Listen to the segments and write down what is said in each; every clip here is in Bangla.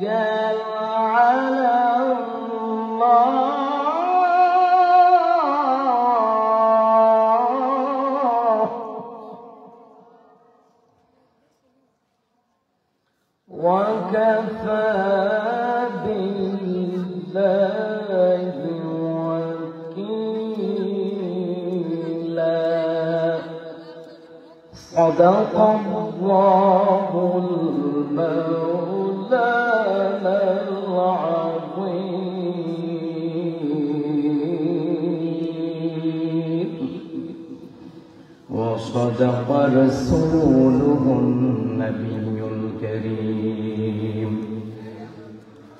على الله وكفى بالله وكيلا صدق الله المولانا العظيم وصدق رسوله النبي الكريم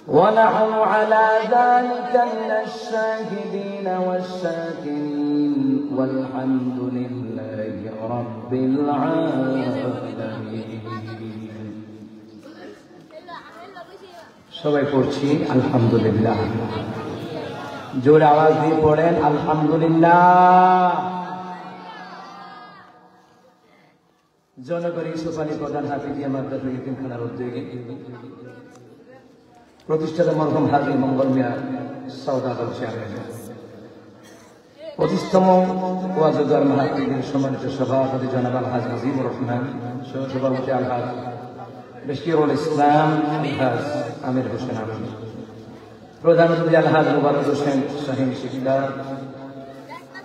ونحن على ذلك من الشاهدين والشاكرين والحمد لله رب العالمين সবাই পড়ছি আলহামদুলিল্লাহ জোরে আওয়াজ দিয়ে পড়েন আলহামদুলিল্লাহ জনগণ ইউসুফ আলী প্রধান হাফিজিয়া মাদ্রাসা ইতিমখানার উদ্যোগে প্রতিষ্ঠাতা মরহুম হাজী মঙ্গল মিয়া সওদাগর সাহেব 25তম ওয়াজুদার মাহফিলের সম্মানিত সভাপতি জনাব আলহাজ আজিমুর রহমান সহসভাপতি আলহাজ বেশিরুল ইসলাম আলহাজ আমির হোসেন আলম প্রধান অতিথি আলহাজ মুবারক হোসেন শাহীন শিকদার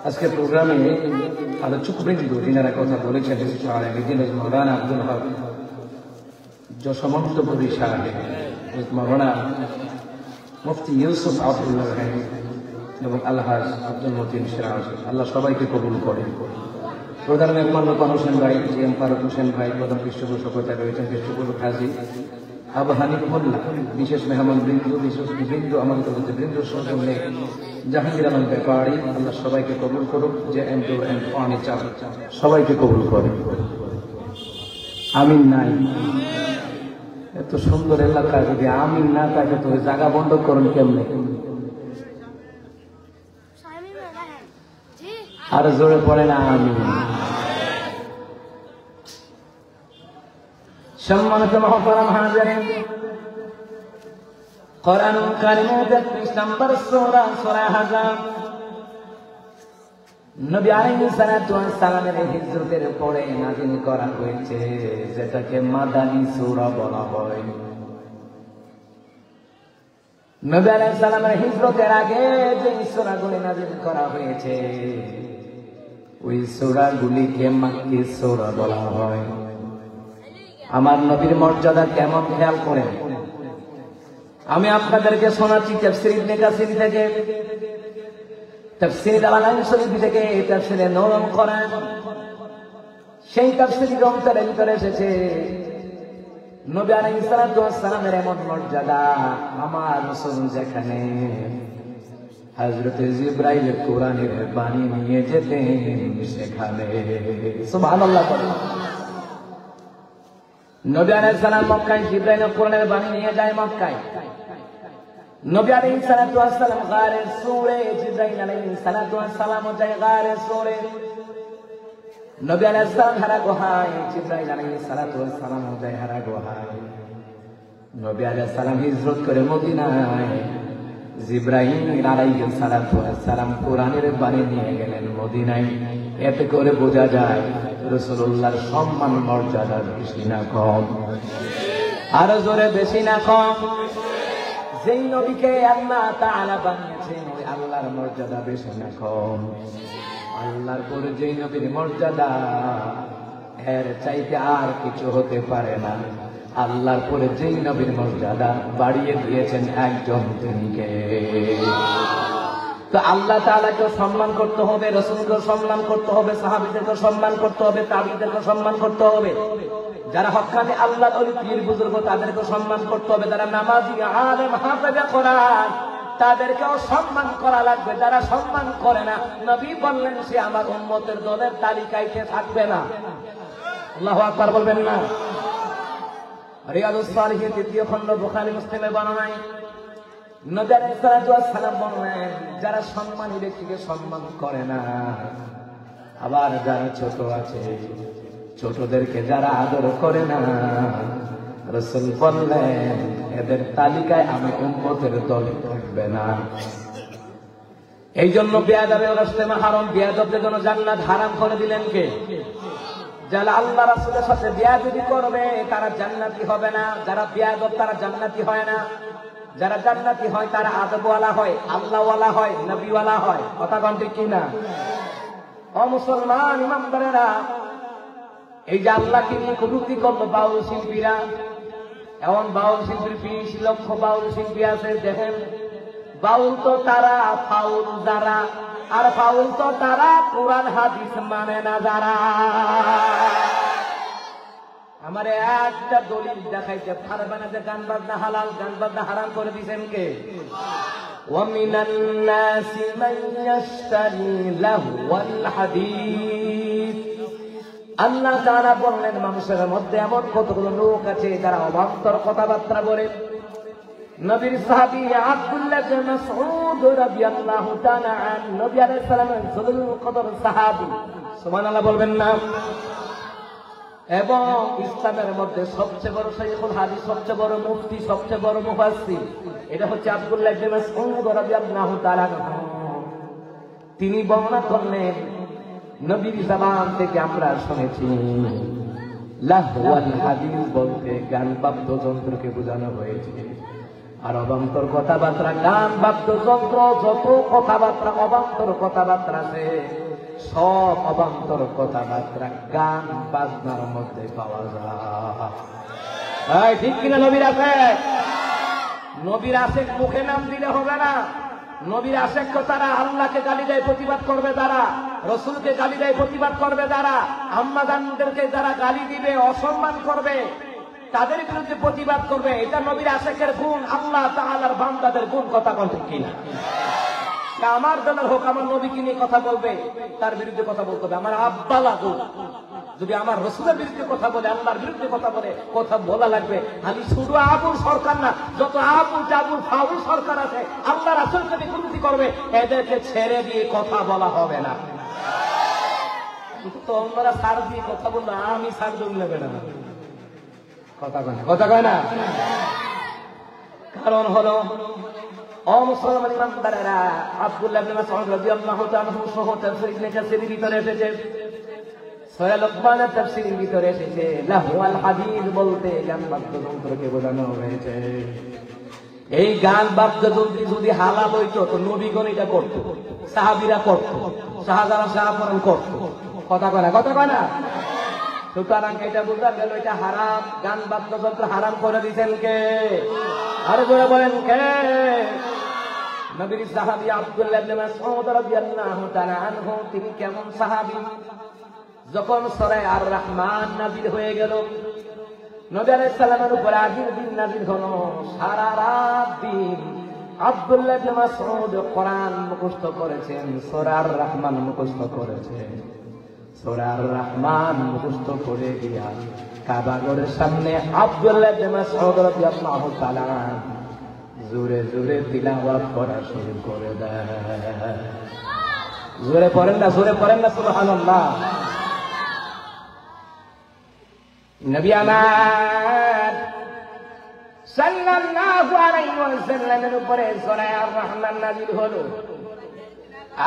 আজকের প্রোগ্রামে আলোচক বৃন্দ যিনারা কথা বলেছেন মৌলানা আব্দুল হক যশমন্তপুরী সাহেব মৌলানা মুফতি ইউসুফ আব্দুল্লাহ এবং আলহাজ আব্দুল মতিন সিরাজ আল্লাহ সবাইকে কবুল করেন প্রধান মেহমান রূপা হোসেন ভাই জি এম ফারুক হোসেন ভাই প্রধান পৃষ্ঠপোষকতা রয়েছেন পৃষ্ঠপোষক হাজী আবু হানিফ মোল্লা বিশেষ মেহমান বৃন্দ আমাদের বৃন্দ সৌজন্যে জাহাঙ্গীর আলম ব্যাপারী আল্লাহ সবাইকে কবুল করুক যে এম টু এম পানি চাপ সবাইকে কবুল করে আমিন নাই এত সুন্দর এলাকা যদি আমিন না থাকে তো জায়গা বন্ধ করুন কেমনে আর জোরে পড়ে না আমিন সম্মানিত মহতারাম হাজিরিন কোরআনুল কারীমের 33 নম্বর সূরা সূরা আহজাব নবী আলাইহিস সালাতু ওয়াস সালামের হিজরতের পরে নাযিল করা হয়েছে যেটাকে মাদানী সূরা বলা হয় নবী আলাইহিস সালামের হিজরতের আগে যে সূরাগুলি নাযিল করা হয়েছে ওই সূরাগুলিকে মাক্কি সূরা বলা হয় আমার নবীর মর্যাদা কেমন খেয়াল করেন আমি আপনাদেরকে শোনাচ্ছি তাফসীর ইবনে কাসির থেকে তাফসীর আল-আলাইন শরীফ থেকে তাফসীর নূরুল কোরআন সেই তাফসীর গ্রন্থের ভিতরে এসেছে নবী আলাইহিস সালাতু ওয়াস সালামের এমন মর্যাদা আমার রাসূল যেখানে হযরত জিবরাইল কোরআনের বাণী নিয়ে যেতেন সেখানে সুবহানাল্লাহ নবী আলাইহিস সালাম মক্কায় জিবরাইল কোরআনের বাণী নিয়ে যায় মক্কায় নবী আলাইহিস সালাতু ওয়াস সালাম গারে সূরে জিবরাইল আলাইহিস সালাতু ওয়াস সালাম যায় গারে সূরে নবী আলাইহিস সালাম হারা গুহায় জিবরাইল আলাইহিস সালাতু ওয়াস সালাম যায় হারা গুহায় নবী আলাইহিস সালাম হিজরত করে মদিনায় জিবরাইল আলাইহিস সালাতু ওয়াস সালাম কোরআনের বাণী নিয়ে গেলেন মদিনায় এতে করে বোঝা যায় রাসূলুল্লাহর সম্মান মর্যাদা বেশি না কম আর জোরে বেশি না কম যেই নবীকে আল্লাহ তাআলা বানিয়েছেন ওই আল্লাহর মর্যাদা বেশি না কম আল্লাহর পরে যেই নবীর মর্যাদা এর চাইতে আর কিছু হতে পারে না আল্লাহর পরে যেই নবীর মর্যাদা বাড়িয়ে দিয়েছেন একজন তিনিকে তো আল্লাহ তাআলাকে সম্মান করতে হবে রাসূলকে সম্মান করতে হবে সাহাবীদেরকে সম্মান করতে হবে তাবিঈদেরকে সম্মান করতে হবে যারা হক্কানি আল্লাহর ওলি পীর বুজুর্গ তাদেরকে সম্মান করতে হবে যারা নামাজি আলেম হাফেজ কোরআন তাদেরকেও সম্মান করা লাগবে যারা সম্মান করে না নবী বললেন সে আমার উম্মতের দলের তালিকায় থাকবে না আল্লাহু আকবার বলবেন না রিয়াদুস সালিহিন 3য় খণ্ড বুখারী মুসলিমের বর্ণনায় নবী আলাইহিস সালাতু ওয়াস সালাম বলেন যারা সম্মানী ব্যক্তিকে সম্মান করে না আবার যারা ছোট আছে ছোটদেরকে যারা আদর করে না রাসূল বললেন এদের তালিকায় আমি উম্মতের দলে থাকবে না। এই জন্য বেয়াদবের রাস্তায় হারাম, বেয়াদবদের জন্য জান্নাত হারাম করে দিলেন কে? যারা আল্লাহ রাসূলের সাথে বেয়াদবি করবে তারা জান্নাতি হবে না। যারা বেয়াদব তারা জান্নাতি হয় না। যারা জান্নাতি হয় তারা আদবওয়ালা হয়, আল্লাহওয়ালা হয়, নবীওয়ালা হয়। কথা কোন ঠিক কিনা? ও মুসলমান ইমামদারেরা, এই যে আল্লাহকে নিয়ে কটূক্তি করলো বাউল শিল্পীরা, এমন বাউল শিল্পীর 20 লক্ষ বাউল শিল্পী আছে। দেখেন, বাউল তো তারা, ফাউল যারা, আর ফাউল তো তারা কোরআন হাদিস মানে না যারা। আমারে একটা দলিল দেখাইতে পারবে না যে গান বাজনা হালাল, গান বাজনা হারাম করে দিয়েছেন কে? ওয়ামিনান নাসি মান ইয়াশতারি লাহওয়াল হাদিস। আল্লাহ তাআলা বললেন, মানুষের মধ্যে এমন কতগুলো লোক আছে যারা অবান্তর কথাবার্তা বলে। নবীর সাহাবী আব্দুল্লাহ ইবনে মাসউদ রাদিয়াল্লাহু তাআলা আনহু, নবী আলাইহিস সালামের জলিল কদর সাহাবী, সুবহানাল্লাহ বলবেন না? এবং ইসলামের মধ্যে সবচেয়ে বড় শাইখুল হাদিস, সবচেয়ে বড় মুফতি, সবচেয়ে বড় মুফাসসির, এটা হচ্ছে আব্দুল্লাহ ইবনে মাসউদ রাদিয়াল্লাহু তাআলা আনহু। তিনি বর্ণনা করলেন, নবীর জবান থেকে আমরা শুনেছি, লাহওয়াল হাদিস বলতে গান বাদ্যযন্ত্রকে বোঝানো হয়েছে। আর অবান্তর কথাবার্তা, গান বাদ্যযন্ত্র, যত কথাবার্তা অবান্তর কথাবার্তা আছে, সব অবান্তর কথাবার্তা গান বাজনার মধ্যে পাওয়া যায়। ঠিক কিনা? নবীর আছে, নবীর আশেক মুখে নাম দিলে হবে না। নবীর আশেক তো তারা আল্লাহকে গালি দেয়, প্রতিবাদ করবে তারা, রসুলকে গালি দেয়, প্রতিবাদ করবে তারা, আম্মাজানদেরকে যারা গালি দিবে, অসম্মান করবে, তাদের বিরুদ্ধে প্রতিবাদ করবে। এটা নবীর আশেকের গুণ, আল্লাহ তাআলার বান্দাদের গুণ। কথা বলতে কিনা? আমার দলের হোক, আমার নবীকে নিয়ে কথা বলবে, তার বিরুদ্ধে কথা বলতে হবে। আমার আব্বা লাগু যদি আমার রসুলের বিরুদ্ধে কথা বলে, আল্লাহর বিরুদ্ধে কথা বলে, কথা বলা লাগবে। আমি শুধু আবুল সরকার না, যত আবুল জাবুল ফাউল সরকার আছে, আল্লাহ রাসূলকে বিরোধী করবে, এদেরকে ছেড়ে দিয়ে কথা বলা হবে না। কিন্তু তোমরা সার দিয়ে কথা বললো, আমি সার দৌড় নেবে না। কথা কয় না, কথা কয় না। কারণ হলো, ও মুসলমান ইমানদারেরা, আব্দুল্লাহ ইবনে মাসউদ রাদিয়াল্লাহু তাআলা সহ তাফসীর ইবনে কাসিরের ভিতরে এসেছে, সূরা লুকমানের তাফসীরের ভিতরে এসেছে, লাহওয়াল হাদিস বলতে গান বাদ্যযন্ত্রকে বোঝানো হয়েছে। এই গান বাদ্যযন্ত্র যদি হালাল হইতো তো নবীগণ এটা করতো, সাহাবীরা করতো, শাহজালাল শাহপরান করতো। কথা কয় না, কথা কয় না। সুতরাং এটা বোঝা গেল এটা হারাম। গান বাদ্যযন্ত্র হারাম করে দিয়েছেন কে? আরে বলে বলেন কে? নবীর সাহাবী আব্দুল্লাহ ইবনে মাসউদ রাদিয়াল্লাহু তাআলা আনহু। তিনি কেমন সাহাবী? যখন সূরা আর রহমান নাযিল হয়ে গেল, নবী আলাইহিস সালামের উপর আগের দিন নাযিল হলো, সারা রাত দিন আব্দুল্লাহ ইবনে মাসউদ কোরআন মুখস্থ করেছেন, সূরা আর রহমান মুখস্থ করেছেন। সূরা আর রহমান মুখস্থ করে দিয়া কাবা ঘরের সামনে আব্দুল্লাহ ইবনে মাসউদ রাদিয়াল্লাহু তাআলা জোরে জোরে তিলাওয়াত করা শুরু করে দেয়। জোরে পড়েন না, জোরে পড়েন না, সুবহানাল্লাহ। নবী আমার সাল্লাল্লাহু আলাইহি ওয়াসাল্লামের উপরে সূরা আর রহমান নাযিল হলো।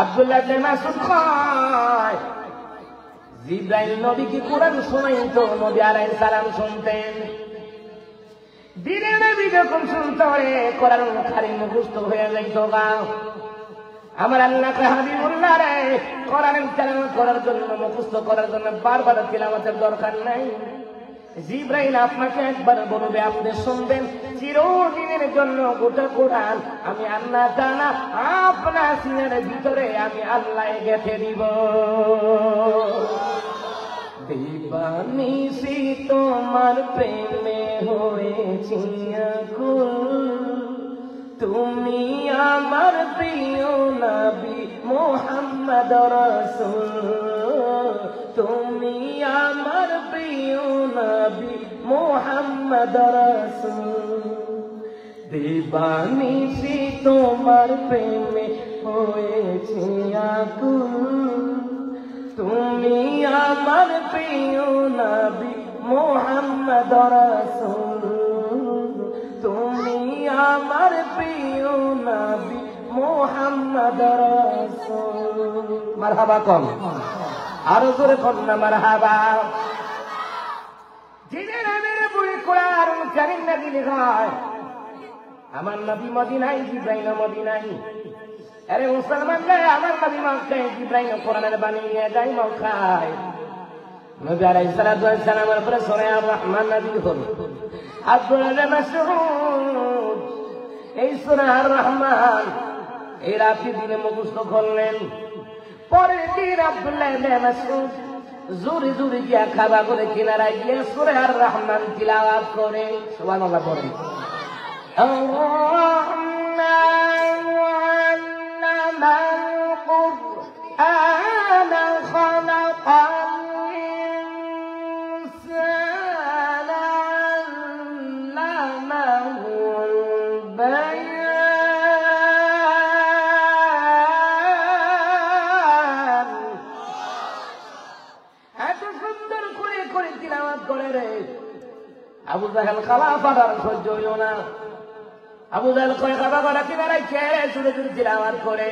আব্দুল্লাহ ইবনে মাসউদ কয়, জিবরাইল নবীকে কোরআন শোনাইতো, নবী আলাইহিস সালাম শুনতেন। দিনে নবী যখন শুনতে হয় কোরআন কারীম মুখস্থ হয়ে যাইত। আমার আল্লাহ হাবিবুল্লাহ রে, কোরআন তেলাওয়াত করার জন্য, মুখস্থ করার জন্য বারবার তিলাওয়াতের দরকার নাই। জিবরাইল আপনাকে একবার বলবে, আপনি শুনবেন, চিরদিনের জন্য গোটা কোরআন আমি আল্লাহ তাআলা আপনার সিনার ভিতরে আমি আল্লাহ গেঁথে দিব। দিবানিশি তোমার প্রেমে হয়েছি আকুল, তুমি আমার প্রিয় নবী মুহাম্মদ রাসূল, তুমি আমার প্রিয় নবী মুহাম্মদ রাসূল। দিবানিশি তোমার প্রেমে হয়েছি আকুল, তুমি আমার প্রিয় নবী মুহাম্মদ রাসূল, তুমি আমার প্রিয় নবী মুহাম্মদ রাসূল। মারহাবা কম, আরো জোরে কম না মারহাবা। জিনের আমির বুড়ি কোরআন কারীম নাযিল হয়, আমার নবী মদিনায়, জিবরাইল মদিনায়। আরে মুসলমান রে, আমার নবী মক্কায়, জিবরাইল কোরআনের বাণী নিয়ে যায় মক্কায়। নবী আলাইহিস সালাতু ওয়াস সালামের উপরে সূরা আর রহমান নাযিল হলো। আব্দুল্লাহ ইবনে মাসউদ এই সূরা আর রহমান এই রাতে দিনে মুখস্থ করলেন। পরের দিন আব্দুল্লাহ ইবনে মাসউদ জোরে জোরে গিয়া খাবা করে কিনারায় গিয়ে সূরা আর রহমান তিলাওয়াত করে। সুবহানাল্লাহ পড়ে। আবু জাহেল খালাফার সহ্য হইল না। আবু জাহেল কয় খাবা করা কিনারায় খেয়ে জুড়ে জুড়ে তিলাওয়াত করে।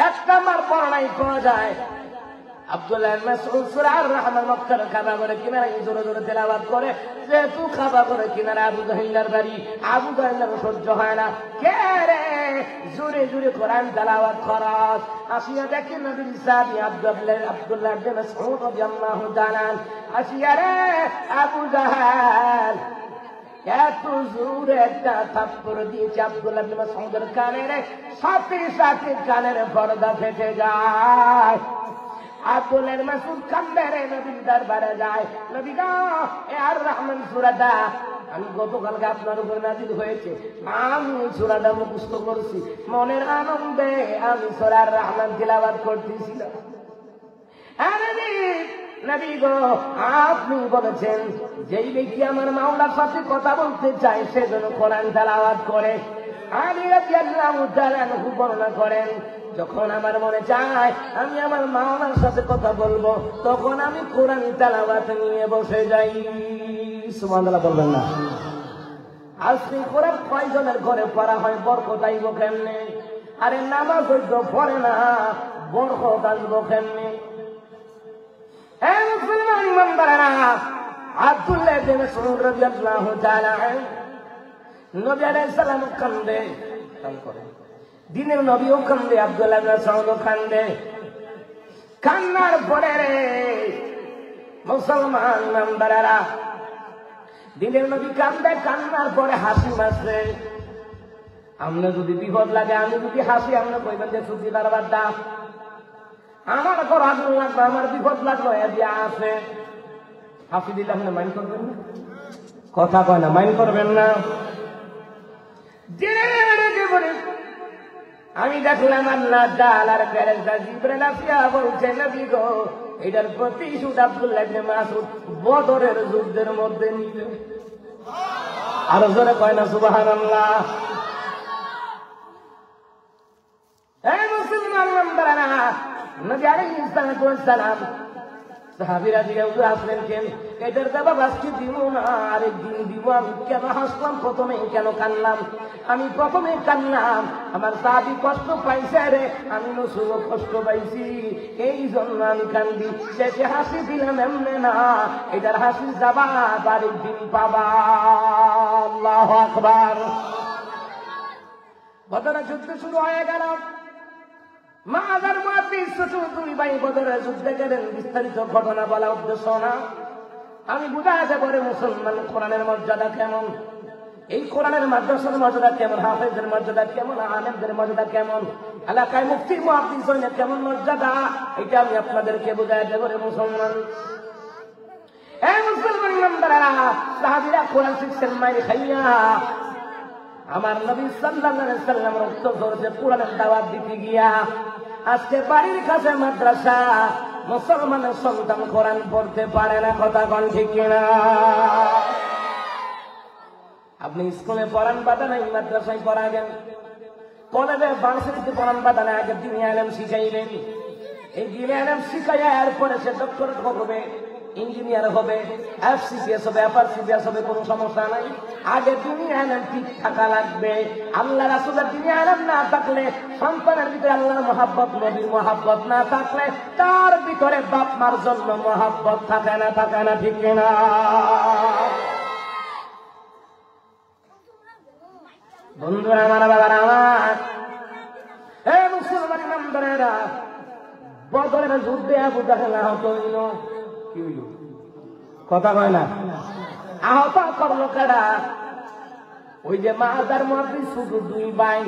এক নাম্বার বর্ণনায় পাওয়া যায় আব্দুল্লাহ ইবনে মাসউদ সূরা আর রহমান মক্কার খাবা করে কিনারায় জোরে জোরে তিলাওয়াত করে। যেহেতু খাবা করে কিনারা আবু জাহেলের বাড়ি, আবু জাহেলের সহ্য হয় না। কে রে জোরে জোরে কোরআন তিলাওয়াত করাস? আসিয়া দেখেন নবীর সাহাবী আব্দুল্লাহ ইবনে মাসউদ রাদিয়াল্লাহু তাআলা, আসিয়া রে আবু জাহেল এত জোরে একটা থাপ্পড় দিয়েছে আব্দুল্লাহ ইবনে মাসউদের কানে রে, সাথে সাথে কানের পর্দা ফেটে যায়। আব্দুল্লাহ ইবনে মাসউদ কান্দে রে, নবীর দরবারে যায়। নবী গো, এ আর রহমান সূরাটা আমি গতকালকে আপনার উপর নাযিল হয়েছে, আমি সূরাটা মুখস্থ করছি, মনের আনন্দে আমি সূরা আর রহমান তিলাওয়াত করতেছিলাম। নবী গো, আপনি বলেছেন যেই ব্যক্তি আমার মাওলার সাথে কথা বলতে চায় সে যেন কোরআন তেলাওয়াত করে। আলী রাদিয়াল্লাহু তাআলা আনহু বর্ণনা করেন, যখন আমার মনে চায় আমি আমার মাওলার সাথে কথা বলবো, তখন আমি কোরআন তেলাওয়াত নিয়ে বসে যাই। সুবহানাল্লাহ বলবেন না? আজকে কোরআন কয়জনের ঘরে পড়া হয়? বরকত আইব কেমনে? আরে নামাজ হইতো পড়ে না, বরকত আসবো কেমনে? আব্দুল্লাহ ইবনে মাসউদ রাদিয়াল্লাহু তাআলা নবী আলাইহিস সালাম কান্দে, দিনের নবীও কান্দে, আব্দুল্লাহ ইবনে মাসউদ কান্দে। কান্নার পরে রে মুসলমান ইমানদারেরা, দিনের নবী কান্দে, কান্নার পরে হাসি মাসে। আমরা যদি বিপদ লাগে, আমি যদি হাসি, আমরা কইবেন যে সুখী দরবার দা, আমার ঘর আগুন লাগবে, আমার বিপদ লাগলো, এদিকে আসে হাসি দিলে আপনি মাইন্ড করবেন না? কথা কয় না, মাইন্ড করবেন না? আমি দেখলাম আল্লাহ তাআলার ফেরেশতা জিবরাইল আসিয়া বলছে, নবী গো, এটার প্রতিশোধ আব্দুল্লাহ ইবনে মাসউদ বদরের যুদ্ধের মধ্যে নিবে। আরো জোরে কয় না সুবহানাল্লাহ? এই মুসলমান বান্দারা, নবী আলাইহিস সালাতু ওয়াস সালাম সাহাবীরা জিজ্ঞাসা হুজুর আসলেন কেন? এটার জবাব আজকে দিব না, আরেকদিন দিব। আমি কেন হাসলাম, প্রথমে কেন কানলাম? আমি প্রথমে কানলাম, আমার সাহাবী কষ্ট পাইছে রে, আমি নসুলও কষ্ট পাইছি, এই জন্য আমি কান্দি। শেষে হাসি দিলাম এমনে না, এটার হাসির জবাব আরেকদিন পাবা। আল্লাহু আকবার। বদরের যুদ্ধ শুরু হয়ে গেল। মাজার মুহাদ্দিস ছোট দুই ভাই বদরের যুদ্ধে গেলেন। বিস্তারিত ঘটনা বলা উদ্দেশ্য না, আমি বুঝাতে পারে মুসলমান কোরআনের মর্যাদা কেমন, এই কোরআনের মাদ্রাসার মর্যাদা কেমন, হাফেজের মর্যাদা কেমন, আলেমদের মর্যাদা কেমন, এলাকায় মুফতি মুহাদ্দিস হইলে কেমন মর্যাদা, এটা আমি আপনাদেরকে বুঝাতে পারে মুসলমান। এই মুসলমান ইমানদারেরা, সাহাবীরা কোরআন শিখছেন মাইর খাইয়া। আমার নবী সাল্লাল্লাহু আলাইহি ওয়াসাল্লাম রক্ত ঝরছে কোরআনের দাওয়াত দিতে গিয়া। আজকে বাড়ির কাছে মাদ্রাসা, মুসলমানের সন্তান কোরআন পড়তে পারে না, কথা কোন ঠিক কিনা? আপনি স্কুলে পড়ান বাধা নাই, মাদ্রাসায় পড়াবেন, কলেজে ভার্সিটিতে পড়ান বাধা নাই, আগে দিনে আলেম শিখাইবেন। এই দিনে আলেম শিখাইয়া এরপরে সে ডক্টরেট করবে, ইঞ্জিনিয়ার হবে, FCCS হবে, FRCCS হবে, কোনো সমস্যা নাই। আগে দুনিয়া আলেম ঠিক থাকা লাগবে। আল্লাহ রাসূলের দুনিয়া আলেম না থাকলে, সন্তানের ভিতরে আল্লাহর মহাব্বত, নবীর মহাব্বত না থাকলে, তার ভিতরে বাপ মার জন্য মহাব্বত থাকে না, থাকে না, ঠিক কিনা? বন্ধুরা আমার, বাবারা আমার, হে মুসলমান ইমানদারেরা, বদরের যুদ্ধে আবু জাহেল আহত হইল। কি হইল? কথা কয় না। আহত করলো কেডা? ওই যে মাজার মধ্যে শুধু দুই ভাই।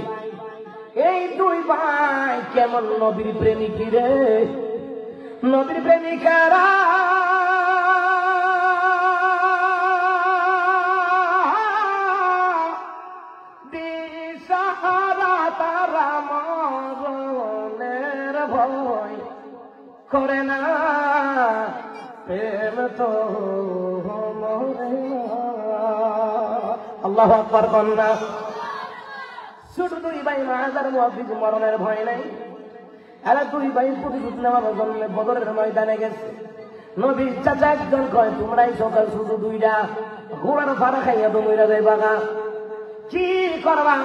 এই দুই ভাই কেমন নবীর প্রেমিক রে, নবীর প্রেমিকেরা দিশাহারা, তারা মরণের ভয় করে না, প্রেম তো মরে না। আল্লাহু আকবার কন্যা। শুধু দুই ভাই মাজার মুআয্যিজ, মরণের ভয় নাই। এরা দুই ভাই প্রতিশোধ নেওয়ার জন্য বদরের ময়দানে গেছে। নবীর চাচা একজন কয়, তোমরাই সকাল শুধু দুইটা ঘোড়ার ফাড়া খাইয়া তোমরা যাইবা গা, কি করবা?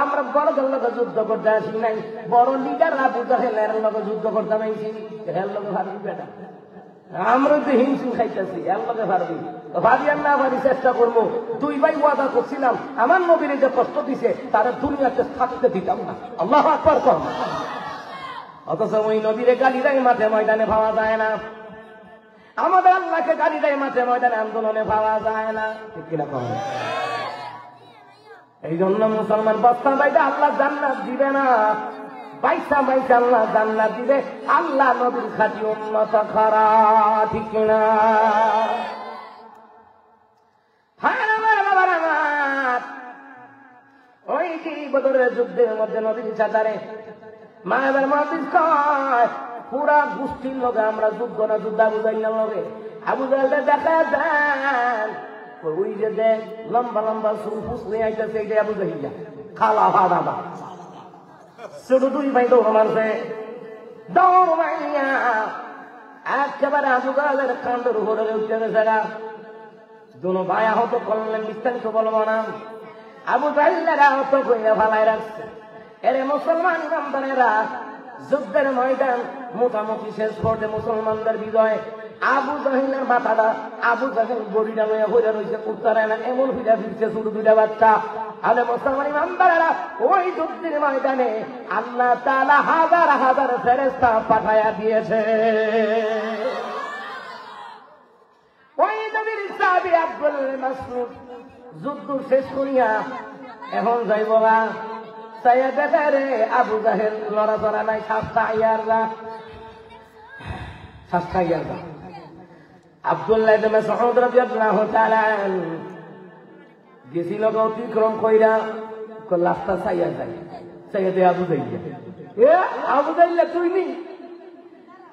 আমরা বড় লোকের যুদ্ধ করতে আসি নাই, বড় লিডার আবু জাহেল এর লোকের যুদ্ধ করতে পাইছি, এর লোকে ভাবি বেটা আমরা তো হিংসু খাইতেছি, এর লোকে ভাবি ভাবি আর না ভাবি চেষ্টা করবো। দুই ভাই ওয়াদা করছিলাম, আমার নবীর যে কষ্ট দিছে তারা দুনিয়াতে থাকতে দিতাম না। আল্লাহু আকবার কর। অথচ ওই নবীরে গালি দেয় মাঠে ময়দানে পাওয়া যায় না, আমাদের আল্লাহকে গালি দেয় মাঠে ময়দানে, আন্দোলনে পাওয়া যায় না, ঠিক কিনা? কম। এই জন্য মুসলমান বস্তা বাইতে আল্লাহ জান্নাত দিবে না, বাইসা বাইসা আল্লাহ জান্নাত দিবে, আল্লাহ নবীর খাঁটি উম্মত খারা, ঠিক কিনা? ওই কি বদরের যুদ্ধের মধ্যে নবীর চাচারে মায়ের মহাদিস কয়, পুরা গোষ্ঠীর লোকে আমরা যুদ্ধ না, যুদ্ধ আবু জাহেলের লগে। আবু জাহেলকে দেখা দেন, ওই যে দেখ লম্বা লম্বা চুল ফুসলে আইতেছে, এইটা আবু জাহেল খালা ভাড়া বা। শুধু দুই ভাই দৌড় মারছে, দৌড় মাইয়া একেবারে আবু জাহেলের কাণ্ডের উপরে উঠে গেছে গা। দুনো ভাই আহত করলেন, বিস্তারিত বলবো না। আবু জাহেলের আহত কইরা ফালাই রাখছে। এরে মুসলমান ইমানদারেরা, যুদ্ধের ময়দান মোটামুটি শেষ করতে মুসলমানদের বিজয়। আবু জাহেলের মাথাটা, আবু জাহেল গড়িটা লইয়া হইয়া রয়েছে, উত্তরায় না এমন হইয়া ফিরছে শুধু দুইটা বাচ্চা। আরে মুসলমান ইমানদারেরা, ওই যুদ্ধের ময়দানে আল্লাহ তাআলা হাজার হাজার ফেরেশতা পাঠায়া দিয়েছে। ওই নবীর সাহাবী আব্দুল মাসউদ যুদ্ধ শেষ করিয়া এখন যাইব গা, চাইয়া দেখে রে আবু জাহেল লড়াচড়া নাই, শাস্তা ইয়াররা। আব্দুল্লাহ ইবনে মাসউদ রাদিয়াল্লাহু তাআলা গেছিল অতিক্রম কইরা, লাস্টটা চাইয়া যায়, চাইয়া দে আবু জাহেল, এ আবু জাহেল তুই নি?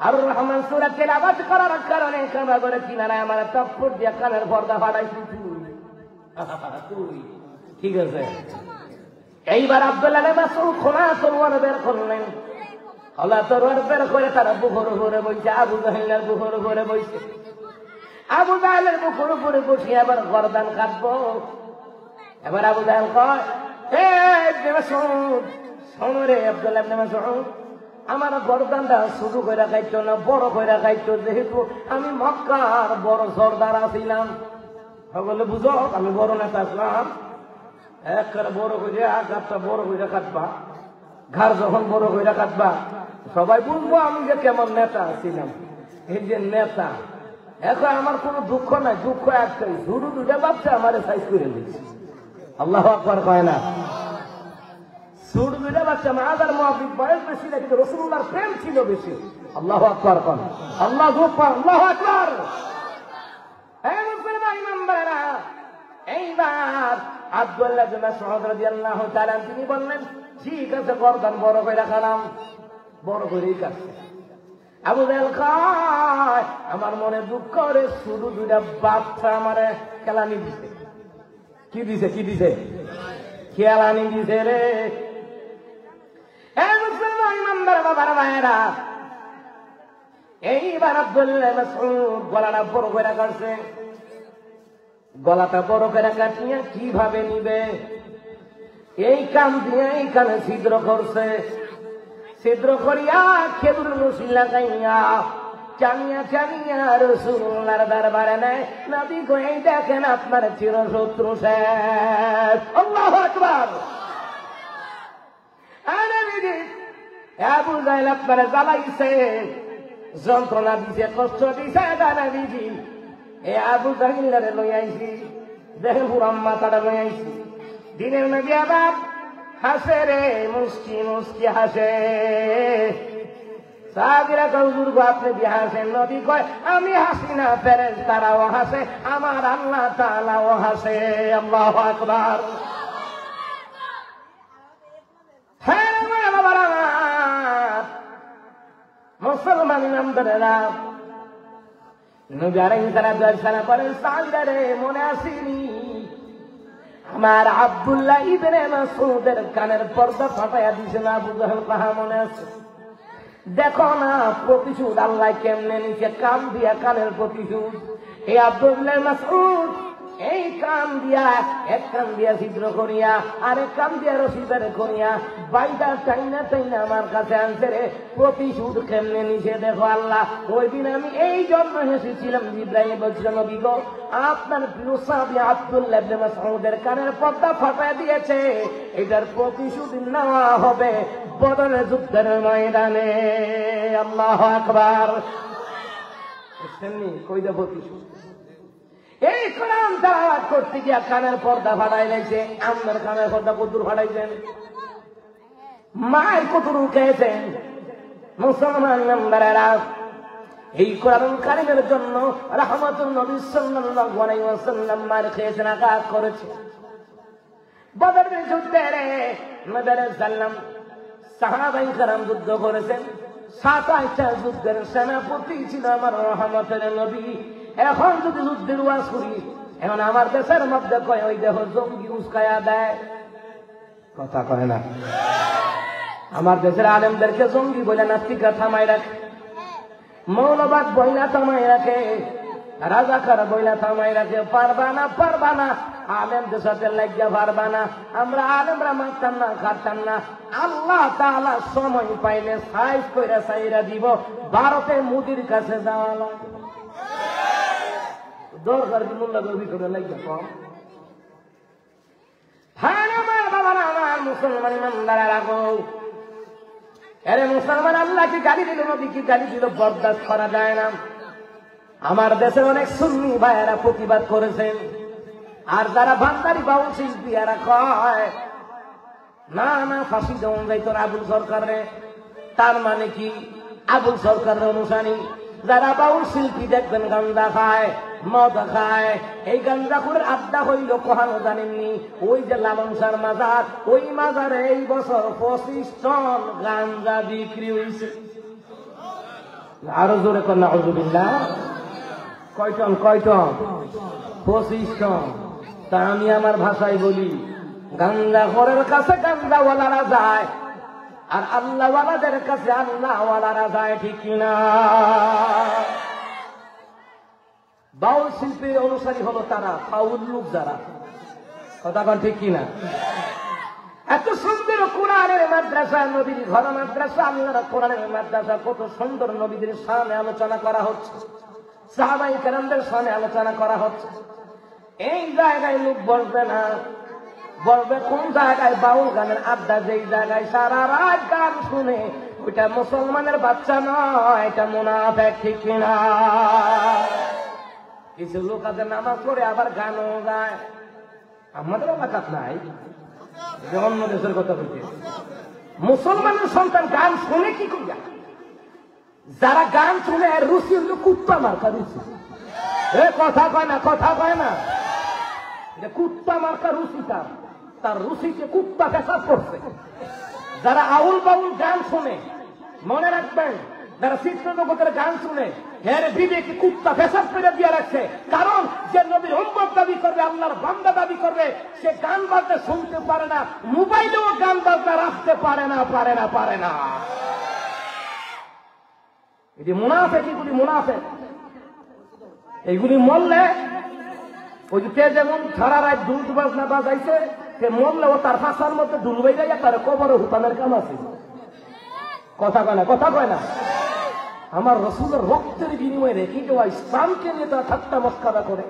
আর রহমান সূরা তেলাওয়াত করার কারণে কামা করে কিনারায় আমার তাফসীর দিয়া কানের পর্দা ফাড়াইছি তুই। ঠিক আছে, এইবার আব্দুল্লাহ ইবনে মাসউদ খোলা তরোয়ার বের করলেন, খোলা তরোয়ার বের করে তারা বুকের উপরে বইছে, আবু জাহেলের বুকের উপরে বইছে। আবু জাহেলের বুকের উপরে বসে আবার গর্দান কাটবো। এবার আবু জাহেল কয়, এ ইবনে মাসউদ শোনো রে, আব্দুল্লাহ ইবনে মাসউদ আমার গর্দানটা শুরু করে খাইতো না, বড় করে খাইতো, যেহেতু আমি মক্কার বড় সর্দার আছিলাম। বলে বুঝো, আমি বড় নেতা আসলাম, একবারে বড় করে আঘাতটা বড় করে কাটবা, ঘর যখন বড় করে কাটবা সবাই বুঝবো আমি যে কেমন নেতা ছিলাম। এই যে নেতা, এখন আমার কোনো দুঃখ নাই, দুঃখ একটাই, শুরু দুটা বাচ্চা আমার সাইজ করে দিচ্ছে। আল্লাহু আকবার কয় না? শুরু দুটা বাচ্চা, মাদার মুআবিদ বয়স বেশি না, কিন্তু রাসূলুল্লাহর প্রেম ছিল বেশি। আল্লাহু আকবার কন, আল্লাহু আকবার, আল্লাহু আকবার। এই মুসলমান ইমানদারেরা, এইবার আব্দুল্লাহ ইবনে মাসউদ রাদিয়াল্লাহু তাআলা তিনি বললেন, ঠিক আছে গর্দান বড় করে রাখলাম, বড় করেই কাটছে। আবু জাহেল কয়, আমার মনে দুঃখ রে, শুধু দুইটা বাচ্চা আমারে খেলানি দিছে। কি দিছে? কি দিছে? খেলানি দিছে রে। এই মুসলমান ইমানদার বাবার ভাইয়েরা, এইবার আব্দুল্লাহ মাসউদ গলাটা বড় করে কাটছে। গলাটা বড় করে কাটিয়ে কিভাবে নিবে, এই কাম দিয়ে এইখানে ছিদ্র করছে। ছিদ্র করিয়া খেজুর রশি লাগাইয়া টানিয়া টানিয়া রাসূলুল্লাহর দরবারে নেয়। নবী গো, এই দেখেন আপনার চিরশত্রু শেষ। আল্লাহু আকবার। আবু জাহেল আপনারা জ্বালাইছে, যন্ত্রণা দিছে, কষ্ট দিছে। নবীজি এ আবু জাহেলরে লই আইছি, দেখেন পুরো মাথাটা লই আইছি। দিনের নবী আবার হাসে রে, মুস্কি মুস্কি হাসে। সাহাবীরা কয়, হুজুর গো আপনি কি হাসেন? নবী কয়, আমি হাসি না, ফেরেশতারাও হাসে, আমার আল্লাহ তাআলাও হাসে। আল্লাহু আকবার। মুসলমান ইমানদারেরা, নবী আলাইহিস সালাম বলেন, সাহাবীরা রে, মনে আসেনি আমার আব্দুল্লাহ ইবনে মাসউদের কানের পর্দা ফাটাইয়া দিছে না? আবু জাহেল কাহা মনে আছে? দেখো না প্রতিশোধ আল্লাহ কেমনে নিচে, কান দিয়া কানের প্রতিশোধ। এই আব্দুল্লাহ মাসউদ এই কান দিয়া, এক কান দিয়া ছিদ্র করিয়া আরেক কান দিয়া রশি বের করিয়া বাইদা টাইনা টাইনা আমার কাছে আনছে রে। প্রতিশোধ কেমনে নিচে দেখো আল্লাহ। ওই দিন আমি এই জন্য হেসেছিলাম, জিবরাইল বলছিল, নবী গো আপনার প্রিয় সাহাবী আব্দুল্লাহ ইবনে মাসউদের কানের পর্দা ফাটায় দিয়েছে, এটার প্রতিশোধ নেওয়া হবে বদরের যুদ্ধের ময়দানে। আল্লাহু আকবার। কই দে প্রতিশোধ? এই কোরআন তেলাওয়াত করতে গিয়া কানের পর্দা ফাটাই লাইছে। আপনার কানের পর্দা কতদূর ফাটাইছেন? মায়ের কতদূর উঠেছেন? মুসলমান নাম্বারেরা, এই কোরআন কারিমের জন্য রাহমাতুল নবী সাল্লাল্লাহু আলাইহি ওয়াসাল্লাম মার খেয়েছেন, আঘাত করেছে। বদরের যুদ্ধে নবী সাল্লাম সাহাবায়ে কেরাম যুদ্ধ করেছেন। 27টা যুদ্ধের সেনাপতি ছিল আমার রহমতের নবী। এখন যদি যুদ্ধের ওয়াজ করি, এখন আমার দেশের মধ্যে কয় ওই দেহ জঙ্গি উস্কায়া দেয়, কথা কয় না। আমার দেশের আলেমদেরকে জঙ্গি বলে নাস্তিকা থামাই রাখে, মৌলবাদ বইলা থামাই রাখে, রাজাকার বইলা থামাই রাখে। পারবা না, পারবা না, আলেমদের সাথে লাগিয়া পারবা না। আমরা আলেমরা মারতাম না, খাটতাম না। আল্লাহ তাআলা সময় পাইলে সাইজ কইরা সাইরা দিব। ভারতে মোদির কাছে যাওয়া লাগে, দরকার কি মোল্লা গর্বি করে লাগিয়া কম। হ্যাঁ আমার বাবারা, আমার মুসলমান ইমানদারেরা রাখো। আরে মুসলমান, আল্লাহকে গালি দিল, নবীকে গালি দিল, বরদাস্ত করা যায় না। আমার দেশের অনেক সুন্নি ভাইয়েরা প্রতিবাদ করেছেন। আর যারা ভান্ডারি বাউল শিল্পী এরা কয় না না ফাঁসি দেওয়া যাইত আবুল সরকারে, তার মানে কি আবুল সরকারের অনুসারী। যারা বাউল শিল্পী দেখবেন গাঞ্জা খায়, মদ খায়, এই গাঞ্জাখুরের আড্ডা হইল কখনো জানেননি? ওই যে লালনসার মাজার, ওই মাজারে এই বছর 25 টন গাঞ্জা বিক্রি হয়েছে। আরো জোরে কর নাউযুবিল্লাহ। কয় টন? কয় টন? 25 টন। তা আমি আমার ভাষায় বলি, গাঞ্জাখোরের কাছে গাঞ্জাওয়ালারা যায়, আর আল্লাহওয়ালাদের কাছে আল্লাহওয়ালারা যায়, ঠিক কিনা? বাউল শিল্পীর অনুসারী হলো তারা, ফাউল লোক যারা, কথা বল ঠিক কিনা? এত সুন্দর কোরআনের মাদ্রাসা, নবীর ঘর মাদ্রাসা, আল্লাহর কোরআনের মাদ্রাসা, কত সুন্দর নবীদের সামনে আলোচনা করা হচ্ছে, সাহাবায়ে কেরামদের সামনে আলোচনা করা হচ্ছে। এই জায়গায় লোক বলবে না, বলবে কোন জায়গায় বাউল গানের আড্ডা, যেই জায়গায় সারা রাত গান শুনে, ওইটা মুসলমানের বাচ্চা নয়, এটা মুনাফিক, ঠিক কিনা? কিছু লোক আছে নামাজ পড়ে আবার গানও গায়। আমাদের এলাকাত নাই, অন্য দেশের কথা বলতে। মুসলমানের সন্তান গান শুনে কি করিয়া? যারা গান শুনে রুচি হইল কুত্তা মার্কা রুচি। কথা কয় না, কথা কয় না, কুত্তা মার্কা রুচি। তার রুচিকে কুত্তা পেশাব করছে। যারা আউল বাউল গান শুনে, মনে রাখবেন, যারা চিত্র জগতের গান শুনে, এর বিবেকে কুত্তা পেশাব করে দিয়ে রাখছে। কারণ যে নবীর উম্মত দাবি করবে, আল্লাহর বান্দা দাবি করবে, সে গান বাজনা শুনতে পারে না, মোবাইলেও গান বাজনা রাখতে পারে না, পারে না, পারে না। এটি মুনাফেক, এগুলি মুনাফেক। এইগুলি মরলে ওই যে যেমন সারা রাত দুল বাজনা বাজাইছে, সে মরলে ও তার ফাঁসার মধ্যে ডুলবাই যায়, তার কবরে হুতানের কাম আছে। কথা কয় না, কথা কয় না। আমার রসুলের রক্তের বিনিময়ে রেখে দেওয়া ইসলামকে নিয়ে তারা ঠাট্টা মস্কারা করে,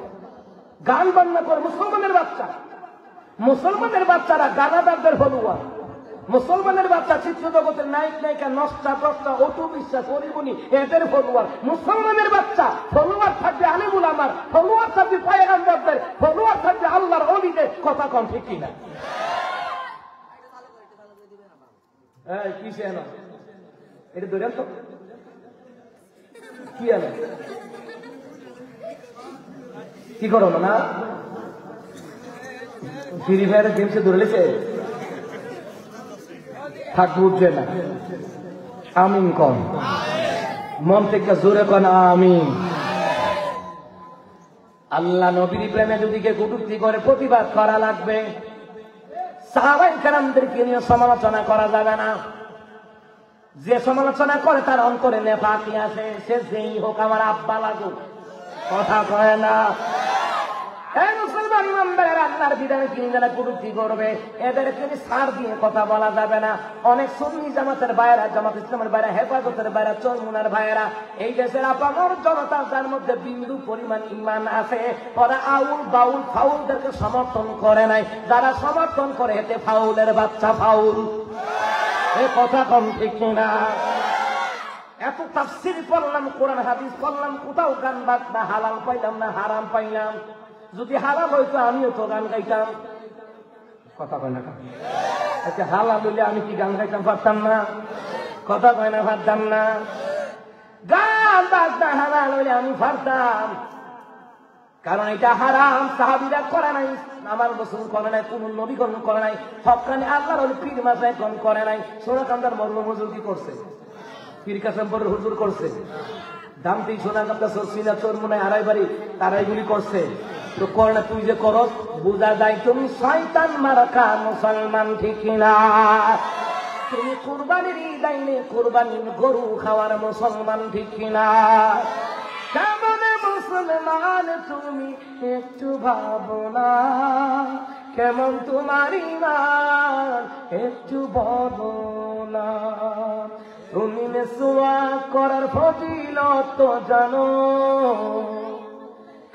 গান বান্না করে। মুসলমানের বাচ্চা, মুসলমানের বাচ্চারা গানাদারদের ফলোয়ার, মুসলমানের বাচ্চা চিত্র জগতের নায়ক নায়িকা নষ্টা প্রষ্টা অটু বিশ্বাস হরিবনি এদের ফলোয়ার। মুসলমানের বাচ্চা ফলোয়ার থাকবে আলিমুল আমার, ফলোয়ার থাকবে পয়গম্বরদের, ফলোয়ার থাকবে আল্লাহর ওলিদের। কথা কম ঠিক কিনা? কিসে না এটা ধরেন তো কি আনে কি করো না ফ্রি ফায়ারের গেমসে ধরে লেছে থাকবে, উঠবে না। আমিন কন, মন থেকে জোরে কন আমিন। আল্লাহ নবীর প্রেমে যদি কে কটূক্তি করে প্রতিবাদ করা লাগবে। সাহাবায়ে কেরামদেরকে নিয়ে সমালোচনা করা যাবে না। যে সমালোচনা করে তার অন্তরে নেফাকি আছে, সে যেই হোক, আমার আব্বা লাগুক। কথা কয় না। মুসলমান ইমানদারের আল্লাহর বিধানে তিনি যারা কটূক্তি করবে এদেরকে ছাড় দিয়ে কথা বলা যাবে না। অনেক সুন্নি জামাতের ভাইয়েরা, জামাত ইসলামের ভাইয়েরা, হেফাজতের ভাইয়েরা, চরমুনার ভাইয়েরা, এই দেশের আপামর জনতা যার মধ্যে বিন্দু পরিমাণ ইমান আছে, ওরা আউল বাউল ফাউলদেরকে সমর্থন করে নাই। যারা সমর্থন করে এতে ফাউলের বাচ্চা ফাউল। এ কথা কম ঠিক না? এত তাফসীর পড়লাম, কোরআন হাদিস পড়লাম, কোথাও গান বাজনা হালাল পাইলাম না হারাম পাইলাম। যদি হালাল হইতো আমিও তো গান গাইতাম। কথা কয় না? আচ্ছা হালাল হইলে আমি কি গান গাইতাম পারতাম না? কথা কয় না? পারতাম না। গান বাজনা হালাল হইলে আমি পারতাম, কারণ এটা হারাম। সাহাবীরা করে নাই, আমার রাসূল করে নাই, কোন নবীগণ করে নাই, হক্কানি আল্লাহর ওলি পীর মাশায়েখগণ করে নাই। সোনাকান্দার মরলুম হুজুর কি করছে? পীর কাসেমপুরের হুজুর করছে। দামটি সোনাকান্দা সরসিনা চরমুনায় আড়াইবাড়ি তারা এগুলি করছে। তো কর না, তুই যে করস বোঝা যায় তুমি শয়তান মার্কা মুসলমান, ঠিক না? তুমি কুরবানির ঈদাইনে কুরবানির গরু খাওয়ার মুসলমান, ঠিক না? কেমন মুসলমান তুমি একটু ভাবো না, কেমন তোমার ঈমান একটু বলো না। তুমি মিসওয়াক করার ফজিলত তো জানো,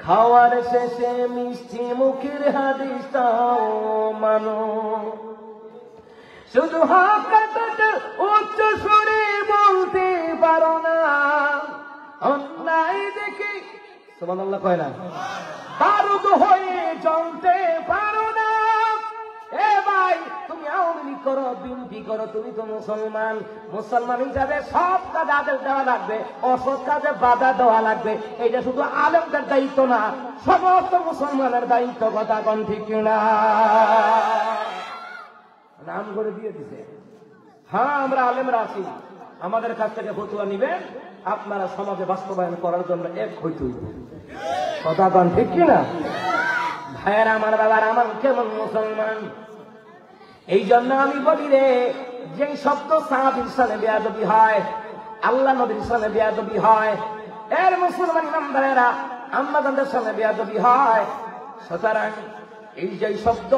খাওয়ার শেষে মিষ্টি মুখের হাদিসটাও মানো। শুধু হাত কাটাতে উচ্চ সুরে বলতে পারো না, অন্যায় দেখে সুবহানাল্লাহ কয় না, বারুদ হয়ে জ্বলতে পারো না। এ ভাই, তুমি আওয়ামী লীগ করো, বিএনপি করো, তুমি তো মুসলমান। মুসলমান হিসাবে সব কাজে আদেশ দেওয়া লাগবে, অসৎ কাজে বাধা দেওয়া লাগবে। এটা শুধু আলেমদের দায়িত্ব না, সমস্ত মুসলমানের দায়িত্ব। কথা কোন ঠিক না? নাম করে দিয়ে দিছে। হ্যাঁ, আমরা আলেমরা আছি, আমাদের কাছ থেকে ফতুয়া নিবেন, আপনারা সমাজে বাস্তবায়ন করার জন্য এক হইতে হইবে। কথা কোন ঠিক কিনা? ভাইয়েরা আমার, বাবার আমার, কেমন মুসলমান? এই জন্য আমি বলি রে, যে শব্দ সাহাবীর সাথে বেয়াদবি হয়, আল্লাহ নবীর সাথে বেয়াদবি হয়, এর মুসলমান ইমানদারেরা আম্মাজানদের সাথে বেয়াদবি হয়। সুতরাং এই যে শব্দ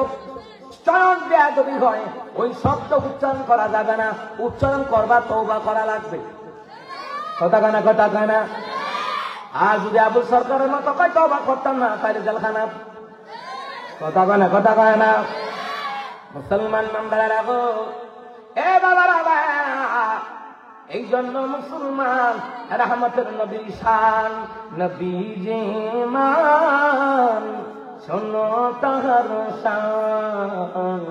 চয়ন বেয়াদবি হয়, ওই শব্দ উচ্চারণ করা যাবে না। উচ্চারণ করবা তওবা করা লাগবে। কথা কয় না? কথা কয় না? আর যদি আবু সরকারের মতো কয় তওবা করতাম না, তাইলে জেলখানা। কথা কয় না? কথা কয় না? মুসলমান ইমানদারেরা গো, এ বাবারা, এই জন্য মুসলমান রহমতের নবীর শান, নবীজি মান শোনো তাহার শান,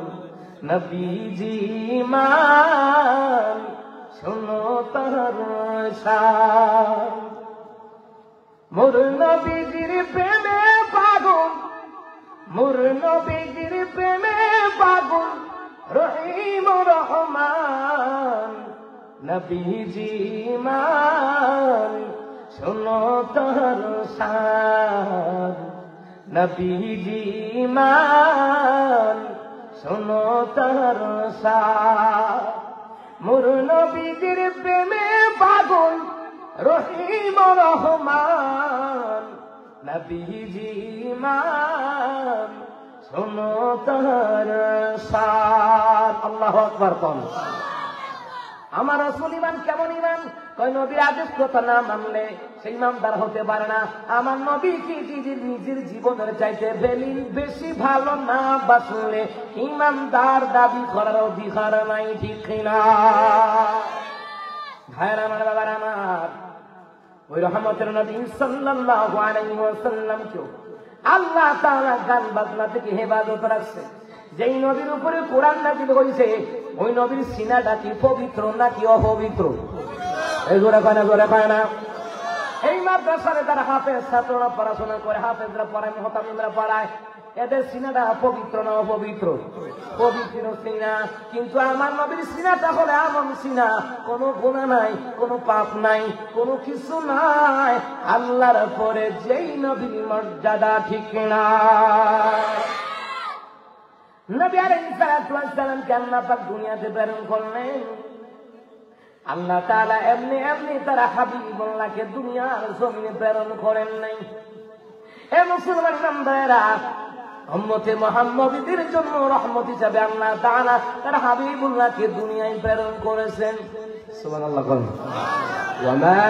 নবীজি মান শোনো তাহার শান। মোর নবীজির প্রেমে পাগল, মোর নবীজির প্রেমে পাগল রহিম রহমান, নবীজি মান শোনো তাহার শান, নবীজি মান শোনো তাহার শান। মোর নবীজির প্রেমে পাগল রহিম রহমান নবীজি ইমান শোনো তার শান। আল্লাহু আকবার। কোন আমার রাসূল ইমান কেমন ইমান? কয় নবীর আদেশ কথা না মানলে সেই ইমানদার হতে পারে না। আমার নবী কি নিজের জীবনের চাইতে বেশি ভালো না বাসলে ইমানদার দাবি করার অধিকার নাই, ঠিক না? ভাইরা আমার, বাবার আমার, ওই রহমতের নবী সাল্লাল্লাহু আলাইহি ওয়াসাল্লাম কেউ আল্লাহ তাআলা গান বাজনা থেকে হেফাজত রাখছে। যেই নবীর উপরে কোরআন নাযিল হয়েছে ওই নবীর সিনাটা কি পবিত্র নাকি অপবিত্র? এই জোরে কয় না? এই মাদ্রাসারে তারা হাফেজ ছাত্ররা পড়াশোনা করে, হাফেজরা পড়ায়, মুহতামিমরা পড়ায়, এদের সিনাটা পবিত্র না অপবিত্র? পবিত্র সিনা। কিন্তু আমার নবীর সিনাটা হলে এমন সিনা, কোনো গুনাহ নাই, কোনো পাপ নাই, কোনো কিছু নাই। আল্লাহর পরে যেই নবীর মর্যাদা, ঠিক না? নবী আলাইহিস সালাতু ওয়াস সালামকে আল্লাহ পাক দুনিয়াতে প্রেরণ করলেন। আল্লাহ তাআলা এমনি এমনি তারা হাবিবুল্লাহকে দুনিয়ার জমিনে প্রেরণ করেন নাই। এ মুসলমান বান্দারা, উম্মতে মুহাম্মাদীদের জন্য রহমত হিসাবে আল্লাহ তাআলা তার হাবিবুল্লাহকে দুনিয়ায় প্রেরণ করেছেন। সুবহানাল্লাহ। ওয়া মা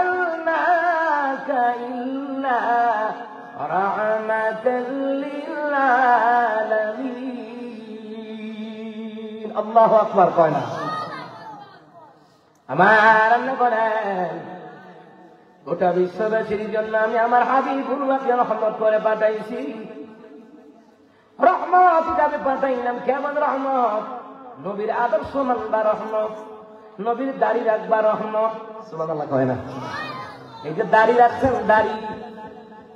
আরসালনাকা ইল্লা রাহমাতাল লিল আলামিন। আল্লাহু আকবার। কয় না? আমার আল্লাহ বলেন গোটা বিশ্ববাসীর জন্য আমি আমার হাবিবুল্লাহকে রহমত করে পাঠাইছি। রহমত হিসাবে পাঠাইলাম। কেমন রহমত? নবীর আদর্শ মানবা রহমত, নবীর দাড়ি রাখবা রহমত। সুবহানাল্লাহ। কয় না? এই যে দাড়ি রাখছেন, দাড়ি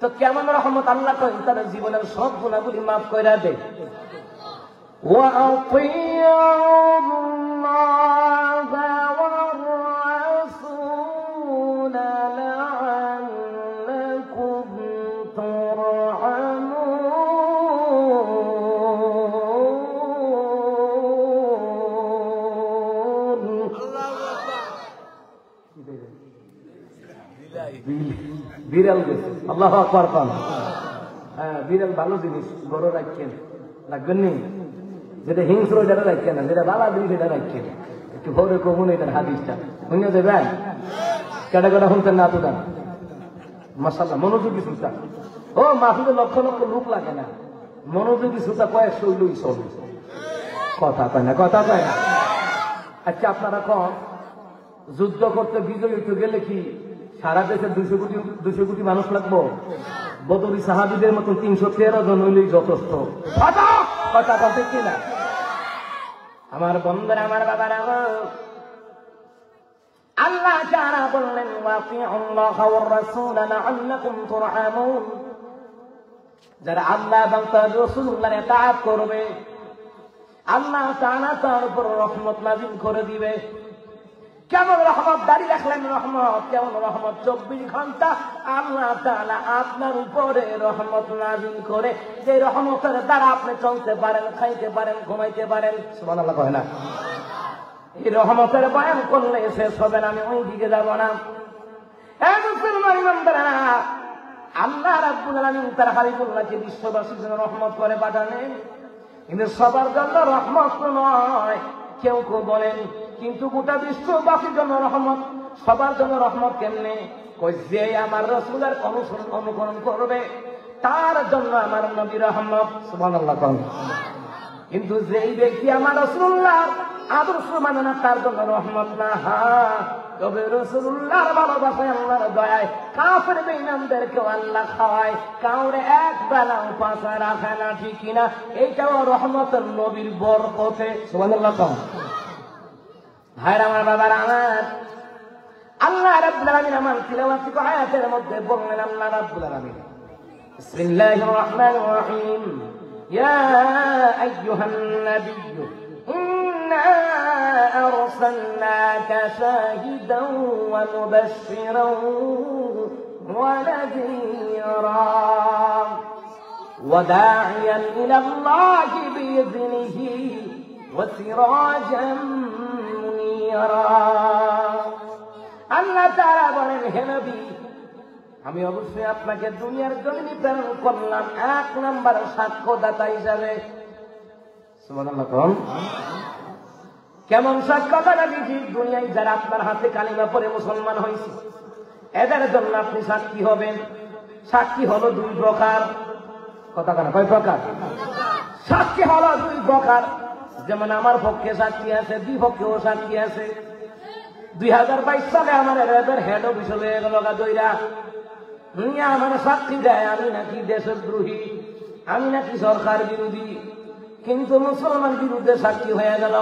তো কেমন রহমত? আল্লাহ কয় তার জীবনের সব গুনাহগুলি মাফ করে দে। ওয়া আতিউল্লাহ ওয়ার রাসূল লাআল্লাকুম তুরহামুন। বিড়াল গেছে। আল্লাহু আকবার। হ্যাঁ, বিড়াল ভালো জিনিস, বড় রাখেন, রাখবেন নি। যেটা হিংস্র এটা রাখেন না, যেটা ভালো জিনিস এটা রাখেন। একটু ভোরে কমুন এটার হাদিসটা শুনে দেবেন। কেটা কেটা শুনতেন না তো? মাশাআল্লাহ, মনোযোগী শ্রোতা। ও মাহফিলে লক্ষ লক্ষ লোক লাগে না, মনোযোগী শ্রোতা কয়েকশো হইলই চলবে। কথা কয় না, কথা কয় না। আচ্ছা, আপনারা কন, যুদ্ধ করতে বিজয়ী হইতে গেলে কি সারা দেশের 200 কোটি মানুষ লাগবো? বদরি সাহাবীদের মতো 313 জন হইলেই যথেষ্ট। কথা বলতে কি না? আমার বন্ধুরা, আমার বাবারা, আল্লাহ তাআলা বললেন ওয়াতিউল্লাহ ওয়ার রাসূল লাআল্লাকুম তুরহামুন। যারা আল্লাহ এবং তার রাসূলের ইতাআত করবে আল্লাহ তাআলা তার উপর রহমত নাযিল করে দিবে। কেমন রহমত? দাড়ি রাখলেন রহমত। কেমন রহমত? 24 ঘন্টা আল্লাহ তাআলা আপনার উপরে রহমত নাযিল করে, যে রহমতের দ্বারা আপনি চলতে পারেন, খাইতে পারেন, ঘুমাইতে পারেন। সুবহানাল্লাহ। কয় না? এই রহমতের বয়ান করলে শেষ হবে না, আমি ওই দিকে যাব না। মুসলমান ইমানদাররা, আল্লাহ রাব্বুল আলামিন তার হাবিবুল্লাহকে বিশ্ববাসীর জন্য রহমত করে পাঠালেন। কিন্তু সবার জন্য রহমত নয়। কেউ কেউ বলেন কিন্তু গোটা বিশ্ববাসীর জন্য রহমত। সবার জন্য রহমত কেমনে? কই যে আমার রাসূলের অনুকরণ করবে তার জন্য আমার নবী রহমত। সুবহানাল্লাহ। কিন্তু যেই ব্যক্তি আমার রাসূলুল্লাহর আদর্শ মানে না তার জন্য রহমত না। তবে রাসূলুল্লাহর ভালোবাসায়, আল্লাহর দয়ায় কাফের বেঈমানদেরকেও আল্লাহ খাওয়ায়, কাউরে এক বেলা উপাসে রাখে না, ঠিক কিনা? এইটাও রহমতের নবীর বরকতে। সুবহানাল্লাহ। ভাইরা আমার, বাবার আমার, আল্লাহ রাব্বুল আলামিন আমার তিলাওয়াতি আয়াতের মধ্যে বললেন, আল্লাহ রাব্বুল আলামিন বিসমিল্লাহির রহমানির রহিম ইয়া আইয়ুহান নাবিয়্যু ইন্না আরসালনাকা শাহিদান ওয়া মুবাশশিরান ওয়া নাযীরা ওয়া দা'iয়ান ইলাল্লাহি বিইذনিহি ওয়া সিরাজান মুনীরা। আল্লাহ তাআলা বলেন, হে নবী, আমি অবশ্যই আপনাকে দুনিয়ার জমিনে প্রেরণ করলাম 1 নাম্বার সাক্ষ্যদাতা হিসাবে। সুবহানাল্লাহ। কেমন সাক্ষ্যদাতা দিয়েছি? দুনিয়ায় যারা আপনার হাতে কালিমা পড়ে মুসলমান হয়েছে এদের জন্য আপনি সাক্ষী হবেন। সাক্ষী হলো 2 প্রকার। কথা কেন? কয় প্রকার? সাক্ষী হলো 2 প্রকার। যেমন আমার পক্ষে সাক্ষী আছে, বিপক্ষেও সাক্ষী আছে। 2022 সালে আমার র্যাবের হেড অফিস হয়ে গেল দইরা আমার সাক্ষী দেয় আমি নাকি দেশদ্রোহী, আমি নাকি সরকার বিরোধী, কিন্তু মুসলমান বিরুদ্ধে সাক্ষী হয়ে গেল।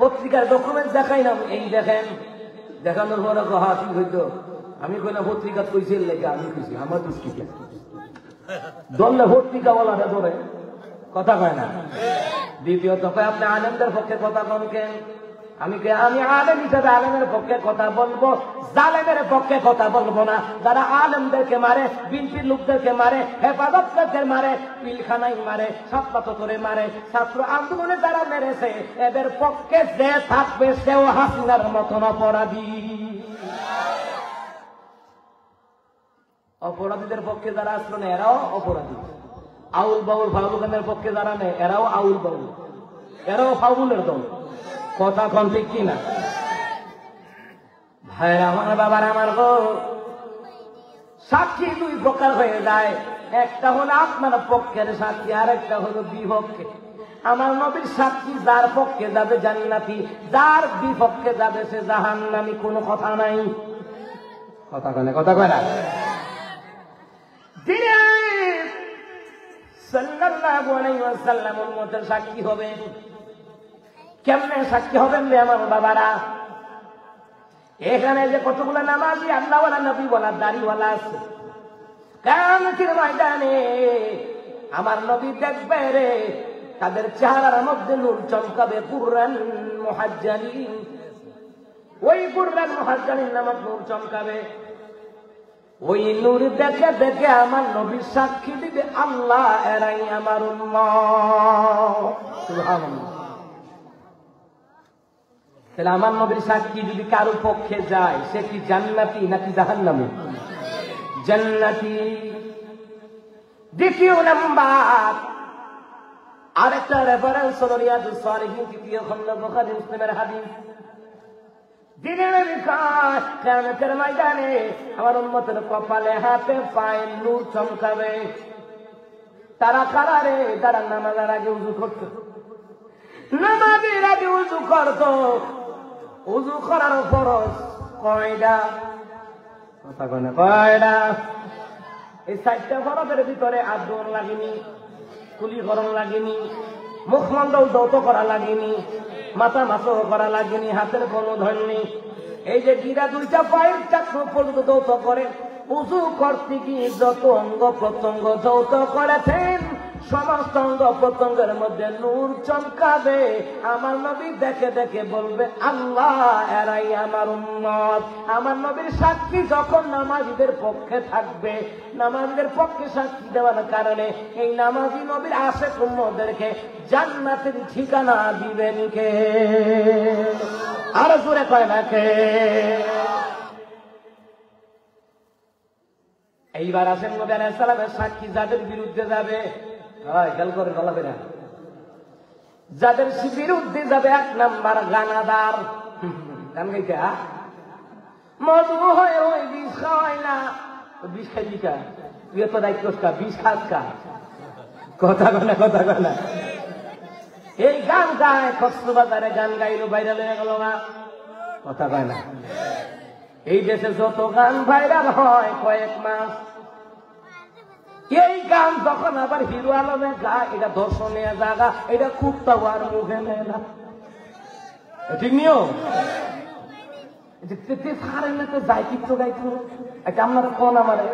পত্রিকার ডকুমেন্ট দেখাইলাম, এই দেখেন। দেখানোর পরে হাতি হইতো, আমি কই না পত্রিকা কইছি লেখা, আমি কইছি আমার দুষ্টি দলে পত্রিকা বলাটা ধরে কথা কয় না। দ্বিতীয়ত কয় আপনি আলেমদের পক্ষে কথা কন কেন? আমি আলেম হিসাবে আলেমের পক্ষে কথা বলবো, জালেমের পক্ষে কথা বলবো না। যারা আলেমদেরকে মারে, বিএনপির লোকদেরকে মারে, হেফাজতকে মারে, পিলখানায় মারে, ছাত্র চত্বরে মারে, ছাত্র আন্দোলনে যারা মেরেছে এদের পক্ষে যে থাকবে সেও হাসিনার মতন অপরাধী। অপরাধীদের পক্ষে যারা আসলো না এরাও অপরাধী। আউল বাউল ফাউলের পক্ষে যারা নেই এরাও আউল বাউল, এরাও ফাউলের দল। কথা কন ঠিক কিনা? ভাইরা আমার, বাবার আমার গো, সাক্ষী 2 প্রকার হয়ে যায়। একটা হলো আপনার পক্ষের সাক্ষী, আর একটা হলো বিপক্ষে। আমার নবীর সাক্ষী যার পক্ষে যাবে জান্নাতি, যার বিপক্ষে যাবে সে জাহান্নামী, কোনো কথা নাই। কথা কয় না? কথা কয় না? সাল্লাল্লাহু আলাইহি ওয়াসাল্লাম উম্মতের সাক্ষী হবে। কেমনে সাক্ষী হবেন রে আমার বাবারা? এখানে যে কতগুলো নামাজি আল্লাহওয়ালা নবীওয়ালা দাড়িওয়ালা আছে, কিয়ামতের ময়দানে আমার নবী দেখবে রে, তাদের চেহারার মধ্যে নূর চমকাবে। কুরআন মুহাজ্জালিন, ওই কুরআন মুহাজ্জালিন নামক নূর চমকাবে। ওই নূর দেখে দেখে আমার নবী সাক্ষী দিবে, আল্লাহ এরাই আমার উম্মত। সুবহানাল্লাহ। তাহলে আমার নবীর সাক্ষী যদি কারো পক্ষে যায় সে কি জান্নাতি নাকি জাহান্নামী? জান্নাতি। দ্বিতীয় নাম্বার আরেকটা রেফারেন্স হলো রিয়াদুস সালিহিন 3য় খণ্ড, বুখারী মুসলিমের হাদিস। দিনের কিয়ামতের ময়দানে আমার উম্মতের কপালে হাতে পায়ে নূর চমকাবে। তারা কারারে? তারা নামাজের আগে উযু করত, নামাজের আগে উযু করত। উযু করার ফরজ কয়টা? কথা কয় না? কয়টা? এই 4টা ফরজের ভিতরে আদর লাগেনি, কুলিকরণ লাগেনি, মুখমণ্ডল দৌত করা লাগেনি, মাথা মাসহ করা লাগেনি, হাতের কোনো ধরনি। এই যে গিরা 2টা পায়ের চাকর পর্যন্ত দৌত করে, উযু করতে গিয়ে যত অঙ্গ প্রত্যঙ্গ দৌত করেছেন সমস্ত অঙ্গ প্রত্যঙ্গের মধ্যে নূর চমকাবে। আমার নবী দেখে দেখে বলবে, আল্লাহ এরাই আমার উম্মত। আমার নবীর সাক্ষী যখন নামাজীদের পক্ষে থাকবে, নামাজীদের পক্ষে সাক্ষী দেওয়ার কারণে এই নামাজী নবীর আশিক উম্মতদেরকে জান্নাতের ঠিকানা দিবেন কে? আরো জোরে কয় না কে? এইবার আসেন নবী আলাইহিস সালামের সাক্ষী যাদের বিরুদ্ধে যাবে, খেয়াল করে বলা বেরা, যাদের বিরুদ্ধে যাবে 1 নাম্বার গানাদার। গান গাইতে মধু হয় ওই বিষ খাওয়াই না, বিষ খাইলি কা? তুই তো দায়িত্ব বিষ খাস কা? কথা বলে, কথা বলে। এই গান গায় কক্সবাজারে, গান গাইলো ভাইরাল হয়ে গেল না? কথা কয় না? এই দেশে যত গান ভাইরাল হয় কয়েক মাস, এই গান যখন আবার হিরো আলমে গায়, এটা দর্শনীয় জায়গা, এটা খুব তাওয়ার মুখে নেয় না। ঠিক নিয়ম। সারেন না তো যাই কিছু গাইছো, এটা আপনার কোন আমারে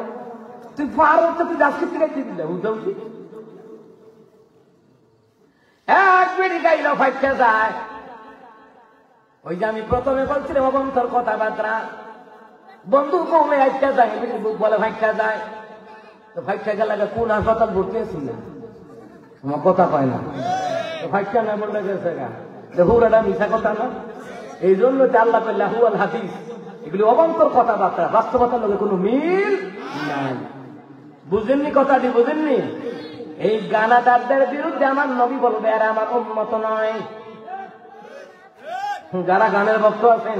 তুই পারো তো, তুই যাচ্ছি গাইতে দিলে বুঝতে এক মিনিট গাইলো ফাইটে যায়। ওই যে আমি প্রথমে বলছিলাম অবন্তর কথাবার্তা, বন্ধু কমে আইটা যায়, বলে ফাইটে যায়। তো ফাইটে গেলে কোন হাসপাতাল ভর্তি আছি না, আমার কথা পায় না। তো ফাইটে না বললে গেছে গা, হুরাটা মিশা কথা না। এই জন্য আল্লাহ কইলা হুয়াল হাদিস, এগুলি অবান্তর কথাবার্তা, বাস্তবতার লগে কোনো মিল নাই। বুঝেননি কথাটি? বুঝেননি? এই গানাদারদের বিরুদ্ধে আমার নবী বলবে আর আমার উম্মত নয়। যারা গানের ভক্ত আছেন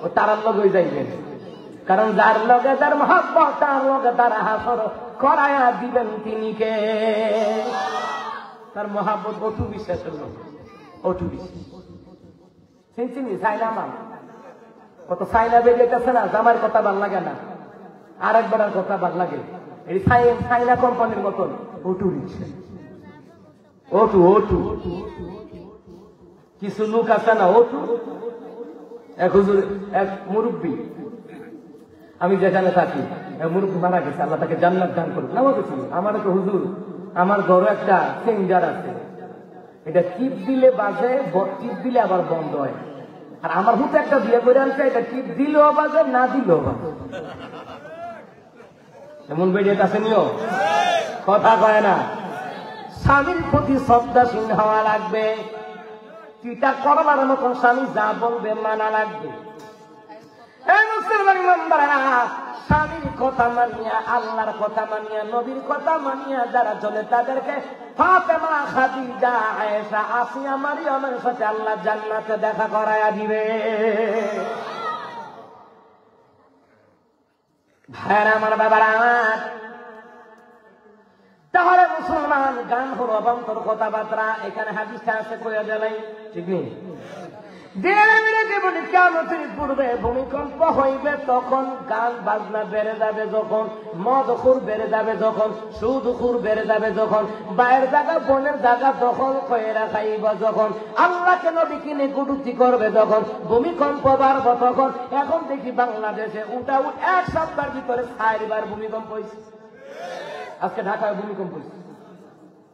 ও তারার লগে যাইবেন, কারণ যার লগে যার মহব্বত তার লগে তার হাসর করায়া দিবেন তিনি কে? তার মহব্বত অটু বিশ্বাসের লোক, অটু বিশ্বাস। চিনি চাইনা মান কত চাইনা বেরিয়েছে না, আমার কথা ভাল লাগে না, আর একবার কথা ভাল লাগে। এই চাইনা কোম্পানির মতন অটু রিক্সা, অটু অটু কিছু লোক আছে না অটু। এক হুজুর, এক মুরব্বী, আমি যেখানে থাকি, মুরব্বী মারা গেছে, আল্লাহ তাকে জান্নাত দান করুন। না বলছি আমার তো হুজুর, আমার ঘরে একটা সিঙ্গার আছে, এটা টিপ দিলে বাজে, টিপ দিলে আবার বন্ধ হয়। আর আমার হুতে একটা বিয়ে করে আনছে, এটা টিপ দিলেও বাজে, না দিলেও বাজে। এমন বেরিয়ে কাছে নিও, কথা কয় না। স্বামীর প্রতি শ্রদ্ধাশীল হওয়া লাগবে, চিটা করবার মতন স্বামী যা বলবে মানা লাগবে। স্বামীর কথা মানিয়া, আল্লাহর কথা মানিয়া, নবীর কথা মানিয়া যারা চলে তাদেরকে ফাতেমা, খাদিজা, আয়েশা, আসিয়া, মারিয়ামের সাথে আল্লাহ জান্নাতে দেখা করায়া দিবে। ভাইরা আমার, বাবারা আমার, তাহলে মুসলমান গান হলো অবান্তর কথাবার্তা। এখানে হাদিসটা আছে কইয়া দেয়, ঠিক নেই? পূর্বে ভূমিকম্প হইবে, তখন গান বাজনা বেড়ে যাবে, যখন মদখুর বেড়ে যাবে, যখন সুদখুর বেড়ে যাবে, যখন বাইরের জায়গা বনের জায়গা দখল করে রাখাইব, যখন আল্লাহকে নবীকে নিকুটুতি করবে, যখন ভূমিকম্প বাড়ব, তখন এখন দেখি বাংলাদেশে উঠা এক সপ্তাহের ভিতরে 4 বার ভূমিকম্প হয়েছে। আজকে ঢাকায় ভূমিকম্প হয়েছে,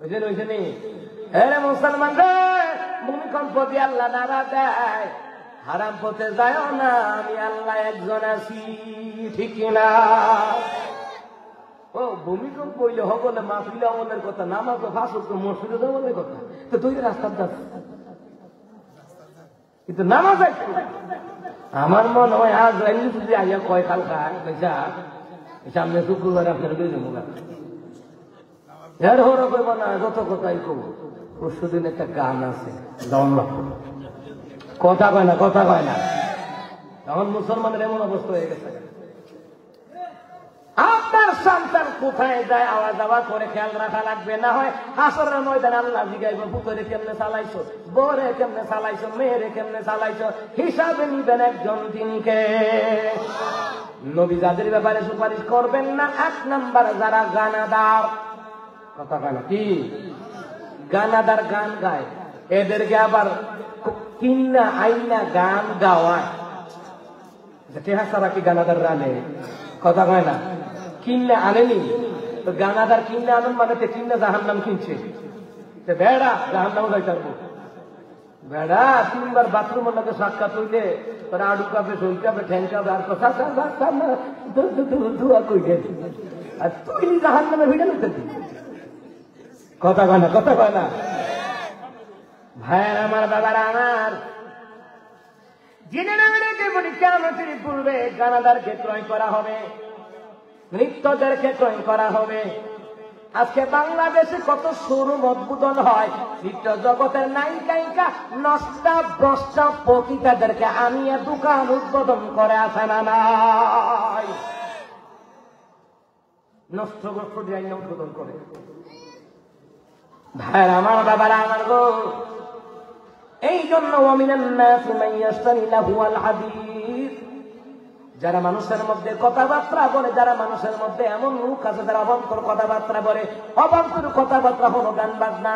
ওই জন্য এরে মুসলমান রে, ভূমিকম্প দিয়ে আল্লাহ নাড়া দেয়, হারাম পথে যায় না, আমি আল্লাহ একজন আছি, ঠিক কিনা? ও ভূমিকম্প হইলে হবলে মাহফিল আমলের কথা, নামাজ ফাঁসক তো মসজিদে আমলের কথা, তো তুই রাস্তার যাচ্ছিস, কিন্তু নামাজ আমার মনে হয় আজ যদি আইয়া কয় খালকা সামনে শুক্রবার আপনার এর হর করবো না, যত কথাই কব। পরশুদিন একটা গান আছে, কথা কয় না, কথা কয় না। এখন মুসলমানের এমন অবস্থা হয়ে গেছে, আপনার সন্তান কোথায় যায় আওয়াজ আওয়াজ করে খেয়াল রাখা লাগবে। না হয় হাসরের ময়দানে আল্লাহ জিগাইব, পুত্রে কেমনে চালাইছো, বরে কেমনে চালাইছো, মেয়েরে কেমনে চালাইছো, হিসাবে নিবেন একজন তিনকে। নবী যাদের ব্যাপারে সুপারিশ করবেন না, 1 নাম্বার যারা গানাদার, কথা কয় না, কি গানাদার গান গায়, এদেরকে আবার কিন্না আইনা গান গাওয়ায়। টেহা সারা কি গানাদার রানে, কথা কয় না, কিন্না আনেনি তো গানাদার কিন্না আনেন মানে তে কিন্না জাহান্নাম কিনছে, বেড়া জাহান্নাম যাইতে পারবো। বেড়া 3 বার বাথরুমের লোকে সাক্ষাৎ হইলে তোরা আডু কাপে, শরীর কাপে, ঠ্যাং কাপে, আর কথা ধোয়া কই গেছে, আর তুই জাহান্নামে ভিড়ে নিতে, কথা কয় না, কথা কয় না। ভাইয়ের আমার, বাবার আমার, কিয়ামতের পূর্বে গানাদারকে ক্রয় করা হবে, নৃত্যদেরকে ক্রয় করা হবে। আজকে বাংলাদেশে কত শোরুম উদ্বোধন হয়, নৃত্য জগতের নায়িকা নষ্টা ভ্রষ্টা পতিতাদেরকে আনিয়ে দোকান উদ্বোধন করে আসে না নাই, নষ্ট ভ্রষ্ট দিয়ে উদ্বোধন করে। ভাইয়ের আমার, বাবার আমার গো, এই জন্য যারা মানুষের মধ্যে কথাবার্তা বলে, যারা মানুষের মধ্যে এমন লোক আছে যারা অবান্তর কথাবার্তা বলে, অবান্তর কথাবার্তা হলো গান বাজনা।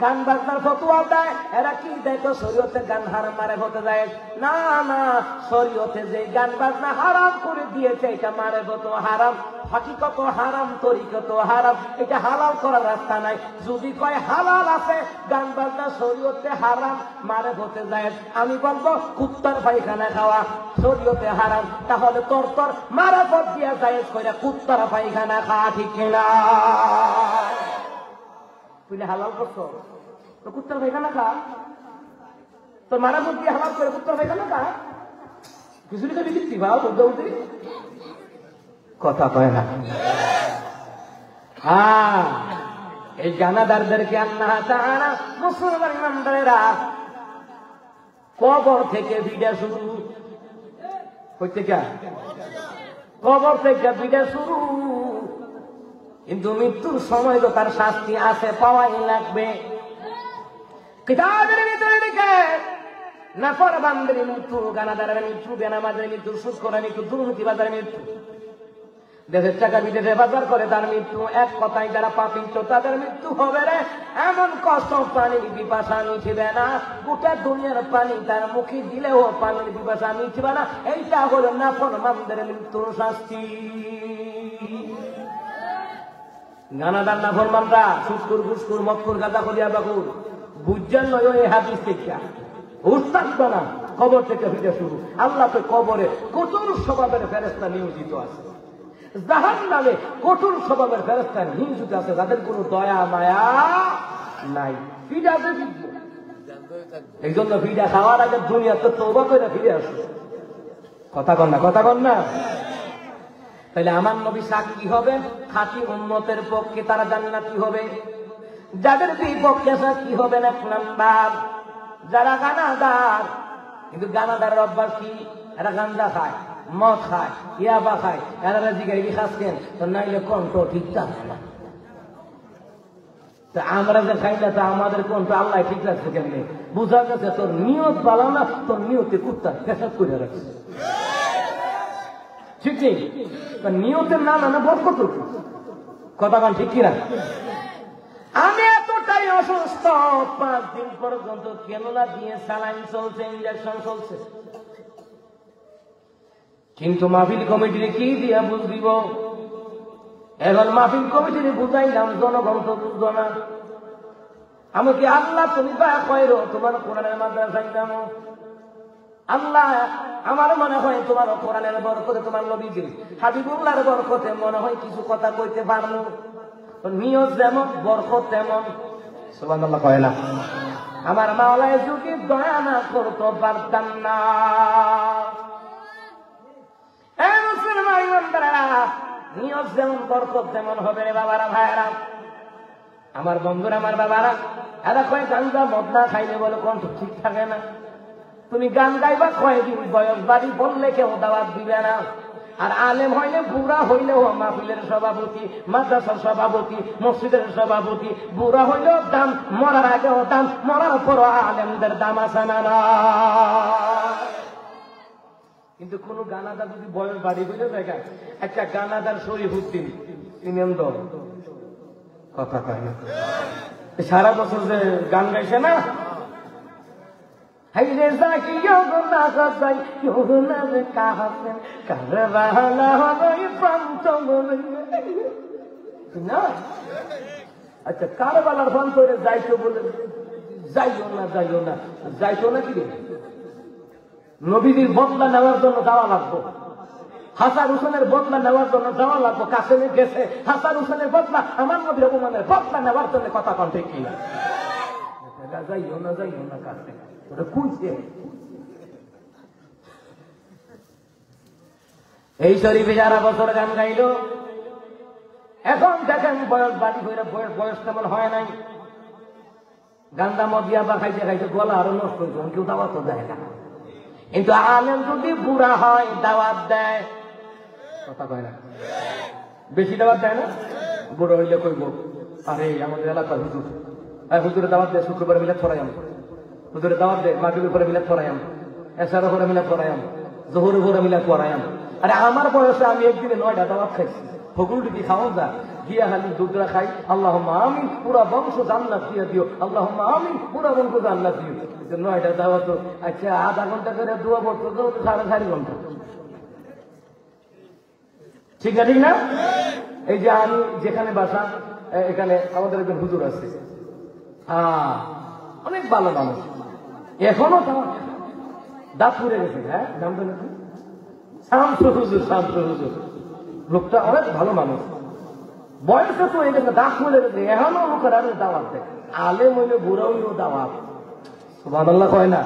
গান বাজনার ফতোয়া দেয়, এরা কি দেখো শরীয়তে গান হারাম মারে হতে যায় না, না, শরীয়তে যে গান বাজনা হারাম করে দিয়েছে এটা মারে হতো হারাম, হাকিকত হারাম, তরিকত হারাম, এটা হালাল করার রাস্তা নাই। যদি কয় হালাল আছে, গান বাজনা শরীয়তে হারাম মারে হতে যায়, আমি বলবো কুত্তার পায়খানা খাওয়া শরীয়তে হারাম, তাহলে তোর মারা পথ দিয়া যায় করে কুত্তার পায়খানা খাওয়া, ঠিক কিনা? তুই হালাল করছো তো কুত্তার পায়খানা খা, তোর মারা পথ দিয়ে হালাল করে কুত্তার পায়খানা খা, কিছু লিখে বিকৃতি ভাও উদ্যোগী কথা কয় না। হ্যাঁ, এই গানাদারদেরকে আল্লাহ তাআলা মুসলমান ইমানদারেরা কবর থেকে ভিডিও শুরু হইতে কবর থেকে ভিডিও শুরু, কিন্তু মৃত্যুর সময় তো তার শাস্তি আছে, পাওয়াই লাগবে। কিতাবের ভিতরে লিখে নাফরমানদের মৃত্যু, গানাদারের মৃত্যু, বেনামাজের মৃত্যু, সুদ করার মৃত্যু, দুর্নীতিবাজের মৃত্যু, দেশের টাকা বিদেশে বাজার করে তার মৃত্যু, এক কথায় যারা পাপিষ্ঠ তাদের মৃত্যু হবে রে। এমন কষ্ট পানির পিপাসা মিটবে না, গোটা দুনিয়ার পানি তার মুখে দিলেও পানির পিপাসা মিটবে না। এইটা হলো নাফরমানদের মৃত্যুর শাস্তি। গানাদার নাফরমানরা সুৎকুর ঘুষকুর মক্কুর গাঁদা করিয়া বাকুর বুঝছেন নয় ওই হাদিস থেকে উস্তাদ না, কবর থেকে ভিডিও শুরু। আল্লাহ তো কবরে কঠোর স্বভাবের ফেরেশতা নিয়োজিত আছে, জাহান্নামে কঠোর স্বভাবের ফেরেশতা নিয়োজিত আছে, যাদের কোনো দয়া মায়া নাই। ফিডা এই জন্য ফিডা খাওয়ার আগে দুনিয়াতে তওবা করে ফিরে আসে। কথা কন না, কথা কন না। তাহলে আমার নবী সাক্ষী হবে খাঁটি উম্মতের পক্ষে, তারা জান্নাতি হবে। যাদের বিপক্ষে সাক্ষী হবেন এক নাম্বার যারা গানাদার। কিন্তু গানাদারের অভ্যাস কি? এরা গাঞ্জা খায়, মদ খায়, ইয়াবা খায়। এরা জিগাইবি খাচ্ছেন তো নাইলে কণ্ঠ ঠিক থাকে না। আমরা যে খাই না তা আমাদের কণ্ঠ আল্লাহ ঠিক রাখছে কেমনি? বুঝা গেছে তোর নিয়ত ভালো না, তোর নিয়তে কুত্তা পেশাব করে রাখছে। ঠিক নেই, নিয়তের না না বরকত। কথা বল ঠিক কিনা? আমি এতটাই অসুস্থ, 5 দিন পর্যন্ত কেনলা দিয়ে স্যালাইন চলছে, ইঞ্জেকশন চলছে, কিন্তু মাহফিল কমিটির কি দিয়া বুঝিব? এখন মাহফিল কমিটির বুঝাইলাম, জনগণ তো বুঝবো না। আমাকে আল্লাহ তুমি বা কয় তোমার কোরআনের মাদ্রাসায় যাবো, আল্লাহ আমার মনে হয় তোমার কোরআনের বরকতে, তোমার নবীজি হাবিবুল্লাহর বরকতে মনে হয় কিছু কথা কইতে পারলো। নিয়ত যেমন বরকত তেমন। সুবহানাল্লাহ কয় না? আমার মাওলায় যদি দয়া না করতো পারতাম না। নিয়ত যেমন বরকত তেমন হবে রে বাবারা, ভাইয়েরা, আমার বন্ধুরা, আমার বাবারা। এরা কয় গাঞ্জা মদ না খাইলে বলে কণ্ঠ ঠিক থাকে না। তুমি গান গাইবা কয়দিন বয়স বাড়ি বললে কেউ দাওয়াত দিবে না। আর আলেম হইলে বুড়া হইলেও মাহফিলের সভাপতি, মাদ্রাসার সভাপতি, মসজিদের সভাপতি। বুড়া হইলেও দাম, মরার আগেও দাম, মরার পরও আলেমদের দাম আছে না? কিন্তু কোন গানাদার যদি বয়স বাড়ি হইলে দেখা, একটা গানাদার শরীফুদ্দিন ইমামদ কথা কয় না, সারা বছর যে গান গাইছে না, হাইরে যাকি না যাই না রে কাহাসেন কারে রাহলা হই প্রান্ত বলে না। আচ্ছা, কারবালার প্রান্তরে যাইতো বলে যাইও না, যাইও না, যাইতো না কি? নবীর বদলা নেওয়ার জন্য যাওয়া লাগবো, হাসান হুসেনের বদলা নেওয়ার জন্য যাওয়া লাগবো। কাসেমে গেছে হাসান হুসেনের বদলা, আমার নবীর অপমানের বদলা নেওয়ার জন্য কথা কন ঠিক কি? যাইও না, যাইও না কাছে ওটা খুঁজছে। এই শরীফে যারা বছর গান গাইল, এখন দেখেন বয়স বাড়ি হয়ে বয়স তেমন হয় নাই। গান্দা মদিয়া বা খাইতে খাইতে গলা আরো নষ্ট হয়েছে, কেউ দাওয়াত দেয় না। কিন্তু আলেম যদি বুড়া হয় দাওয়াত দেয়, কথা কয় না? বেশি দাওয়াত দেয় না? বুড়ো হইলে কইব আরে আমাদের এলাকার হুজুর, হুজুরে দাওয়াত দেয়, শুক্রবার মিলে ছড়াইয়াম, হুজুরে দাওয়াত দেয় মাগরিবের পরে মিলে ছড়াইয়াম, এশারের পরে মিলে ছড়াইয়াম, জোহরের পরে মিলে ছড়াইয়াম। আরে আমার বয়সে আমি একদিনে 9টা দাওয়াত খাইছি। ফকুলটি কি খাওয়া যা গিয়া খালি দুধরা খাই, আল্লাহুম্মা আমিন, পুরা বংশ জান্নাত দিয়ে দিও, আল্লাহুম্মা আমিন, পুরা বংশ জান্নাত দিও। 9টা দাওয়াত, আচ্ছা আধা ঘন্টা করে দোয়া পড়তো তো 4.5 ঘন্টা, ঠিক না? ঠিক না? এই যে আমি যেখানে বাসা, এখানে আমাদের একজন হুজুর আছে, অনেক ভালো মানুষ, এখনো দাঁত পুড়ে গেছে। হ্যাঁ, নামটা নাকি শামসু হুজুর, শামসু হুজুর। লোকটা অনেক ভালো মানুষ, বয়সে তো এই দাঁত পুড়ে গেছে, এখনো লোকের আরে দাওয়াত দেয়। আলেম হইলে বুড়া হইলেও দাওয়াত। সুবহানাল্লাহ কয় না?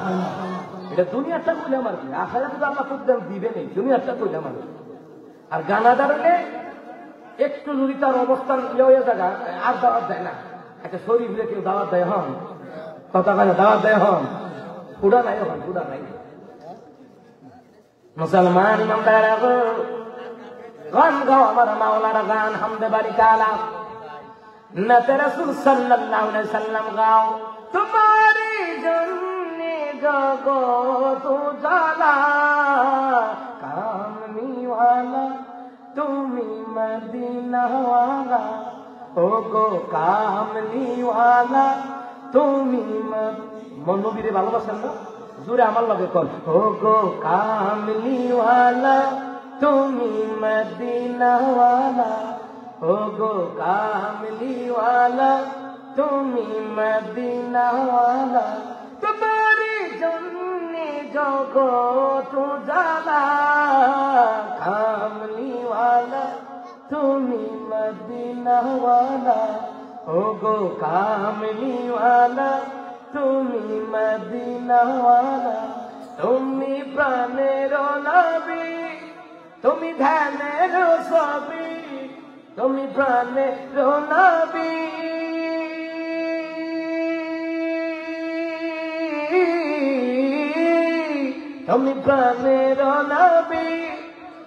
এটা দুনিয়াটা কইলাম আর কি, আখেরাতে তো আল্লাহ প্রতিদান দিবে নেই, দুনিয়াটা কইলাম আর কি। আর গানা দাঁড়ালে একটু যদি তার অবস্থান হয়ে জায়গা আর দাওয়াত দেয় না, একটা শরীর কেউ দাওয়াত দেয় হন, কথা কথা দাওয়াত দেয় হন, পুরা নাই হন, পুরা নাই। মুসলমান ইমানদার গান গাও আমার মাওলানা গান হামদে বাড়ি তাআলা নবী রাসূল সাল্লাল্লাহু আলাইহি ওয়াসাল্লাম গাও তোমারি জন্নে জগত উজালা কামলি ওয়ালা তুমি মদিনা ওয়ালা ও গো কামলি ওয়ালা তুমি নবীরে ভালোবাসেন না জোরে আমার লগে কর ও গো কামলি ওয়ালা তুমি মদিনা ওয়ালা ও গো কামলি ওয়ালা তুমি মদিনা ওয়ালা তোমারি জন্নে জগত উজালা কামলি ওয়ালা তুমি মদিনা ওয়ালা ও গো কামলি ওয়ালা তুমি মদিনা ওয়ালা তুমি প্রাণের নবী তুমি ধ্যানের ছবি তুমি প্রাণের নবী তুমি প্রাণের নবী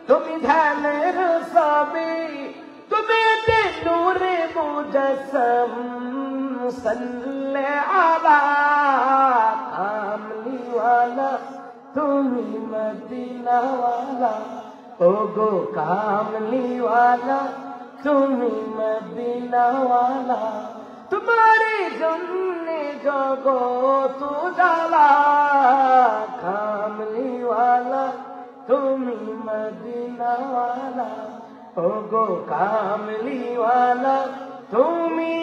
তুমি ধ্যানের ছবি তুমি নূরে মুজসম সাল্লে আলা কামলি ওয়ালা তুমি মদিনা ওয়ালা ও গো কামলি ওয়ালা তুমি মদিনা ওয়ালা তোমারে জন্নে জগত উজালা কামলি ওয়ালা তুমি মদিনা ওয়ালা ও গো কামলি ওয়ালা তুমি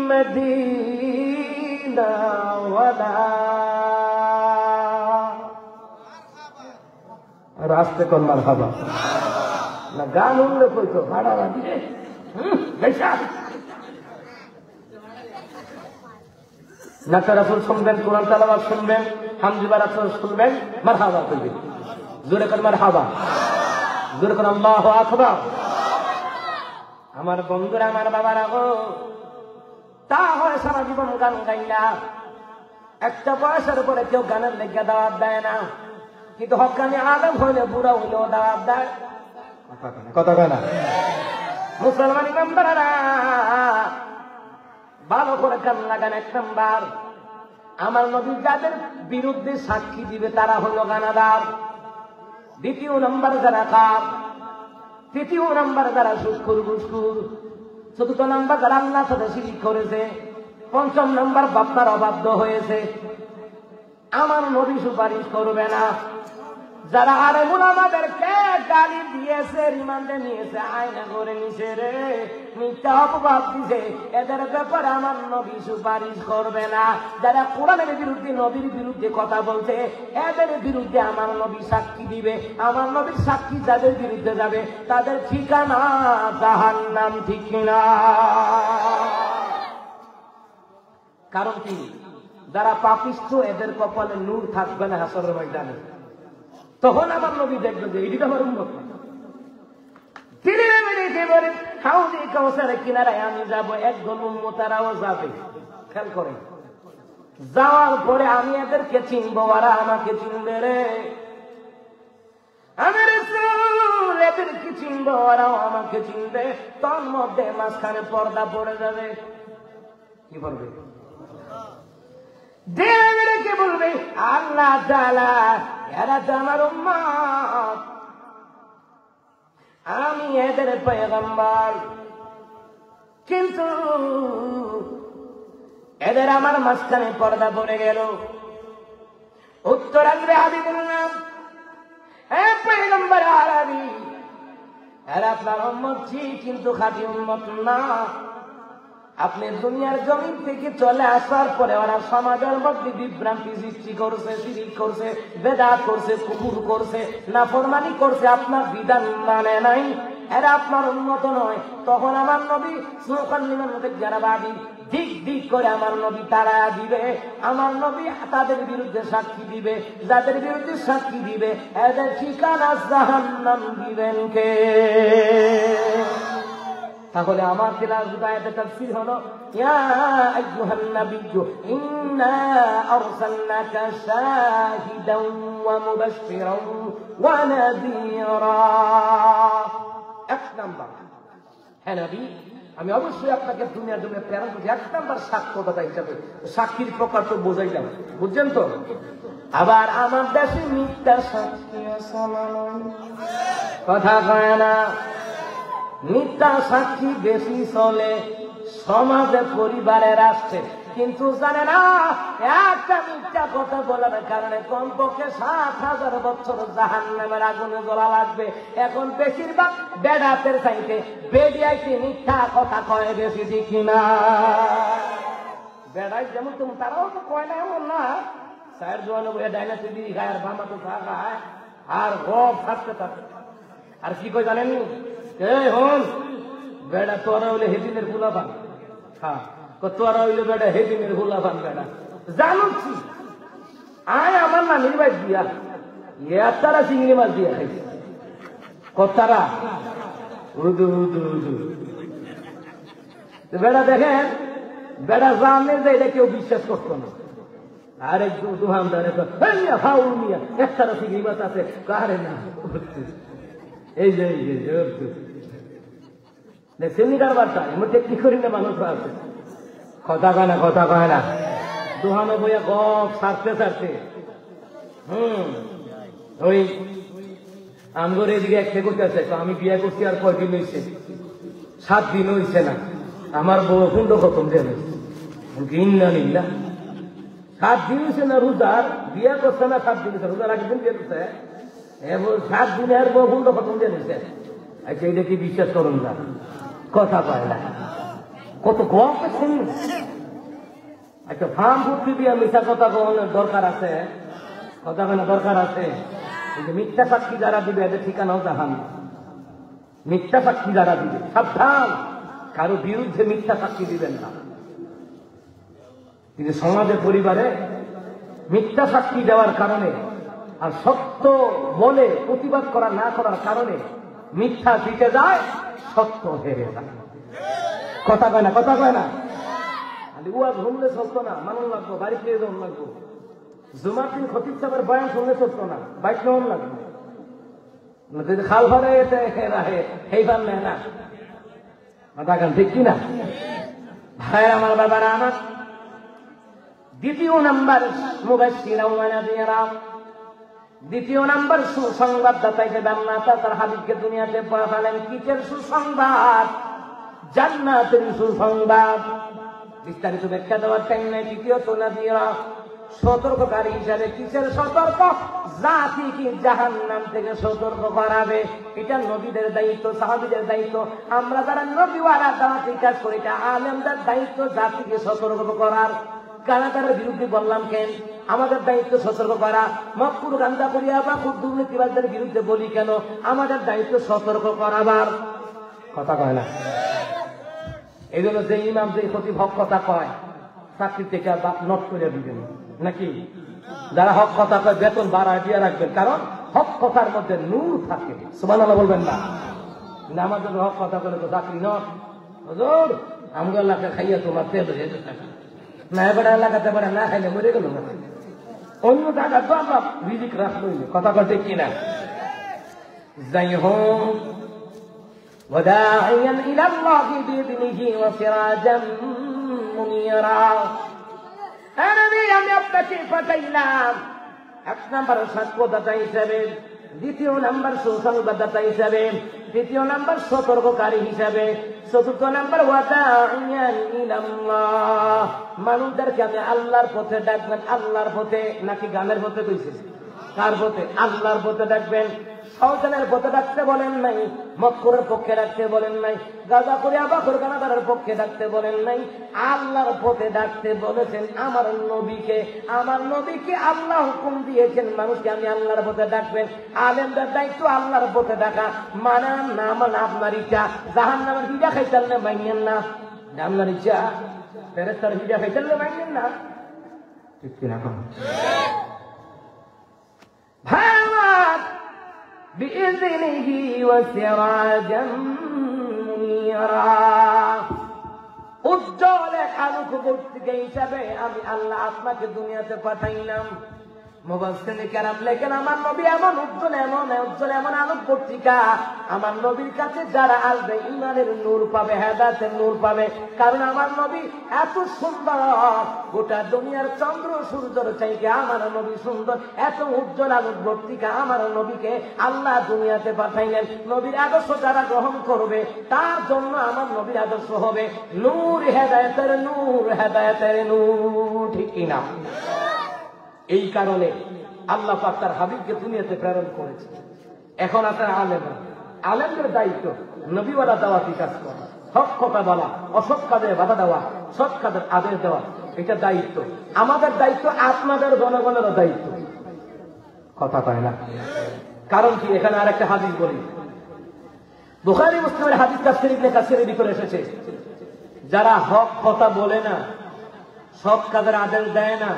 মদিনা ওয়ালা। রাস্তে কোন মারহাবা না গান উঠলে কইতো ভাড়া দিলে নাকা রাসূল শুনবেন, কোরআন তেলাওয়াত শুনবেন, হামদুলিল্লাহ রাসূল শুনবেন, মারহাবা কইবেন। জোরে করে মারহাবা, জোরে করে আল্লাহু আকবার। আমার বন্ধুরা আমার বাবারা গো, তা হয় সারা জীবন গান গাইলা, একটা বয়সের পরে কেউ গানের লেগে দাওয়াত দেয় না, কিন্তু হক্কানি আলেম হইলে বুড়া হইলেও দাওয়াত দেয়। কথা কয় না মুসলমান ইমানদাররা, ভালো করে কান লাগান। এক নাম্বার, আমার নবী যাদের বিরুদ্ধে সাক্ষী দিবে তারা হলো গানাদার। দ্বিতীয় নাম্বার যারা কাপ, তৃতীয় নাম্বার যারা সুৎখোর ঘুষখোর, চতুর্থ নাম্বার যারা আল্লাহর সাথে শিরক করেছে, পঞ্চম নাম্বার বাপ্পার অবাধ্য হয়েছে। আমার নবী সুপারিশ করবে না। যারা আলেমুল আমাদেরকে গালি দিয়েছে, রিমান্ডে নিয়েছে, আয়না করে নিছে রে, মিথ্যা অপবাদ দিছে, এদের ব্যাপারে আমার নবী সুপারিশ করবে না। যারা কোরআনের বিরুদ্ধে, নবীর বিরুদ্ধে কথা বলছে, এদের বিরুদ্ধে আমার নবী সাক্ষী দিবে। আমার নবীর সাক্ষী যাদের বিরুদ্ধে যাবে তাদের ঠিকানা জাহান্নাম, ঠিক না? কারণ কি? যারা পাপিষ্ঠ এদের কপালে নূর থাকবে না হাসরের ময়দানে। তখন আমার নবী দেখবে যে এটি আমার উম্মত। হাউজে কাউসারের কিনারায় আমি যাব, একজন উম্মতারাও যাবে। খেয়াল করেন, যাওয়ার পরে আমি এদেরকে চিনবো, ওরা আমাকে চিনবে রে। আমি রাসূল এদেরকে চিনবো, ওরাও আমাকে চিনবে। তোর মধ্যে মাঝখানে পর্দা পড়ে যাবে। কি পড়বে? দেবকে বলবে আল্লাহ তাআলা, এরা তো আমার উম্মত, আমি এদের পয়গম্বর, কিন্তু এদের আমার মাঝখানে পর্দা পড়ে গেল। উত্তর আসবে হাবিবুল্লাহ, হে পয়গম্বর আরবি, এরা আপনার উম্মত ঠিক, কিন্তু খাঁটি উম্মত না। আপনি দুনিয়ার জমিন থেকে চলে আসার পরে ওরা সমাজের মধ্যে বিভ্রান্তি সৃষ্টি করছে, শিরক করছে, বেদাত করছে, কুফর করছে, নাফরমানি করছে, আপনার বিধান মানে নাই, এরা আপনার উন্নত নয়। তখন আমার নবী সুকাল্লিমান মুতাজ্জারা বাদি দিক দিক করে আমার নবী তারা দিবে, আমার নবী তাদের বিরুদ্ধে সাক্ষী দিবে, যাদের বিরুদ্ধে সাক্ষী দিবে এদের ঠিকানা জাহান্নাম দিবেন কে? তাহলে আমার তেলাওয়াত আয়াতের তাফসীর হলো ইয়া আইয়ুহান নাবিয়্যু ইন্না আরসালনাকা শাহিদান ওয়া মুবাশশিরান ওয়া নাযীরা। এক নাম্বার, হ্যাঁ নবী আমি অবশ্যই আপনাকে দুনিয়ার জন্য প্রেরণ করছি এক নাম্বার সাক্ষ্যদাতা হিসাবে। সাক্ষীর প্রকার তো বোঝাইলাম, বুঝছেন তো? আবার আমার দেশে মিথ্যা সাক্ষী কথা কয় না, মিথ্যা সাক্ষী বেশি চলে সমাজে, পরিবারে, রাষ্ট্রে। কিন্তু জানে না একটা মিথ্যা কথা বলার কারণে কমপক্ষে ৭,০০০ বছর জাহান্নামের আগুনে জ্বলা লাগবে। এখন বেশিরভাগ বেদাতের চাইতে বেদিয়াইতে মিথ্যা কথা কয় বেশি, ঠিক না? বেড়াই যেমন তুমি তারাও তো কয় না এমন না, স্যার জোয়ানো বইয়া ডাইনা তুই খায় আর বামা তো চা খায় আর গপ থাকতে থাকে। আর কি কই জানেন? এই হন বেড়া তোরা হইলে হেদিনের গুলা পান, হ্যাঁ তোরা হইলে বেড়া হেদিনের গুলা পান। বেড়া জানুছি আয় আমার না নির্বাচ দিয়া তারা চিংড়ি মাছ দিয়া খাইছে কতারা উদু উদু উদু। বেড়া দেখেন, বেড়া জানে যে এটা কেউ বিশ্বাস করতো না। আর এক দোকানদারে ফাউল মিয়া একতারা চিংড়ি মাছ আছে, কারে না এই যে সেমিনার বার্তা এর মধ্যে কি করি না মানুষ আছে কথা কয় না, কথা কয় না, দোহানো বইয়া গপ সারতে সারতে ওই আমগর এদিকে একটা করতেছে। আমি বিয়ে করছি আর কয়দিন হয়েছে? 7 দিন হয়েছে না, আমার বউ কুণ্ড খতম জেনে নিল্লা 7 দিন হয়েছে না রোজার, বিয়ে করছে না 7 দিন হয়েছে, রোজার আগের দিন বিয়ে করছে 7 দিনে আর বউ কুণ্ড খতম জেনেছে। আচ্ছা এটা কি বিশ্বাস করুন না? কথা কয় না, কত গপ শুনুন। একটা ফার্ম বুদ্ধি দিয়ে মিথ্যা কথা কখনোর দরকার আছে? কথা কেন দরকার আছে? কিন্তু মিথ্যা সাক্ষী যারা দিবে এদের ঠিকানাও জাহান। মিথ্যা সাক্ষী যারা দিবে সাবধান, কারো বিরুদ্ধে মিথ্যা সাক্ষী দিবেন না। কিন্তু সমাজে, পরিবারে মিথ্যা সাক্ষী দেওয়ার কারণে আর সত্য বলে প্রতিবাদ করা না করার কারণে মিথ্যা জিতে যায়, সত্য হেরে যায়। কথা কয় না, কথা কয় না। ওয়াজ শুনলে চলতো না, মানুষ লাগবো, বাড়ি ফিরে যাওয়ান লাগবো। জুমার দিন খতিব সাহেবের বয়ান শুনলে চলতো না, বাইক নেওয়ান লাগবে। খাল ভাড়ে সেইবার নেয় না, কথা গান ঠিক কিনা? ভাই আমার, বাবারা আমার, দ্বিতীয় নাম্বার মুবাশশিরা ওয়া নাযীরা, দ্বিতীয় নাম্বার সুসংবাদদাতা হিসেবে আল্লাহ তার হাবিবকে দুনিয়াতে পাঠালেন। কিসের সুসংবাদ? জান্নাতের সুসংবাদ। বিস্তারিত ব্যাখ্যা দেওয়ার টাইম নেই। দ্বিতীয়ত নাযীরা, সতর্ককারী হিসাবে। কিসের সতর্ক? জাতিকে জাহান্নাম থেকে সতর্ক করাবে। এটা নবীদের দায়িত্ব, সাহাবীদের দায়িত্ব। আমরা যারা নবীওয়ালা দাওয়াতি কাজ করি, এটা আলেমদের দায়িত্ব জাতিকে সতর্ক করার। কারাগারের বিরুদ্ধে বললাম কেন? আমাদের দায়িত্ব সতর্ক করা। মক্কুর গান্দা করিয়া বা খুব দুর্নীতিবাদদের বিরুদ্ধে বলি কেন? আমাদের দায়িত্ব সতর্ক করাবার। কথা কয় না। এই জন্য যে ইমাম যে প্রতি হক কথা কয়, চাকরি থেকে নট করে দিবেন নাকি? যারা হক কথা কয় বেতন বাড়ায় দিয়ে রাখবেন, কারণ হক কথার মধ্যে নূর থাকে। সুবহানাল্লাহ বলবেন না? আমাদের হক কথা বলে তো চাকরি নট। হুজুর আমগো এলাকা খাইয়া তোমার তেল হয়ে যেতে না, এবার এলাকাতে পারে না খাইলে মরে গেল না। অন্য জায়গা তো আমরা রিজিক রাখলো, কথা কথা কিনা? যাই হোক, وداعيا إلى الله بإذنه وسراجا منيرا। আমি আপনাকে পাঠাইলাম এক নাম্বার সাক্ষ্যদাতা হিসাবে, দ্বিতীয় নাম্বার সুসংবাদদাতা হিসাবে, তৃতীয় নাম্বার সতর্ককারী হিসাবে, চতুর্থ নাম্বার ওয়াদাইয়ান ইলাল্লাহ, মানুষদেরকে আমি আল্লাহর পথে ডাকবেন। আল্লাহর পথে নাকি গানের পথে কইছে? কার পথে? আল্লাহর পথে ডাকবেন। শয়তানের পথে ডাকতে বলেন নাই, মক্করের পক্ষে ডাকতে বলেন নাই, গাঁজা করে আবাখর কানাদারের পক্ষে ডাকতে বলেন নাই, আল্লাহর পথে ডাকতে বলেছেন। আমার নবীকে, আমার নবীকে আল্লাহ হুকুম দিয়েছেন মানুষকে আমি আল্লাহর পথে ডাকবেন। আলেমদের দায়িত্ব আল্লাহর পথে ডাকা। মানে না মানে আপনার ইচ্ছা। জাহান্নামের বিড়া খাইতেন না মাইনেন না, আপনার ইচ্ছা। ফেরেশতার হিজা ফেচালে মানেন না ঠিক কিনা কোন ভাত বিইذনিহি ওয়া সিরাজাম মুনিরা উজ্জ্বল আলোকবর্তী হিসাবে আমি আল্লাহ আপনাকে দুনিয়াতে পাঠাইলাম। মুফাসসিরিন কেরাম লেখেন আমার নবী এমন উজ্জ্বল এমন আলোকবর্তিকা, আমার নবীর কাছে যারা আসবে ঈমানের নূর পাবে, হেদায়েতের নূর পাবে। কারণ আমার নবী এত সুন্দর, গোটা দুনিয়ার চন্দ্র সূর্যের চাইতে আমার নবী সুন্দর, এত উজ্জ্বল আলোকবর্তিকা আমার নবীকে আল্লাহ দুনিয়াতে পাঠাইলেন। নবীর আদর্শ যারা গ্রহণ করবে তার জন্য আমার নবীর আদর্শ হবে নূর, হেদায়েতের নূর, ঠিক কিনা? এই কারণে আল্লাহ পাক তার হাবিবকে দুনিয়াতে প্রেরণ করেছে। এখন আপনার আলেমদের দায়িত্ব নবীওয়ালা দাওয়াতি কাজ করা, হক কথা বলা, অসৎ কাজে বাধা দেওয়া, সৎ কাজের আদেশ দেওয়া, এটা দায়িত্ব। আমাদের দায়িত্ব, আপনাদের জনগণেরও দায়িত্ব। কথা কয় না? কারণ কি? এখানে আর একটা হাদিস বলি, বুখারী মুসলিমের হাদিস তাফসীর ইবনে কাসিরের ভিতরে এসেছে, যারা হক কথা বলে না, সৎ কাজের আদেশ দেয় না,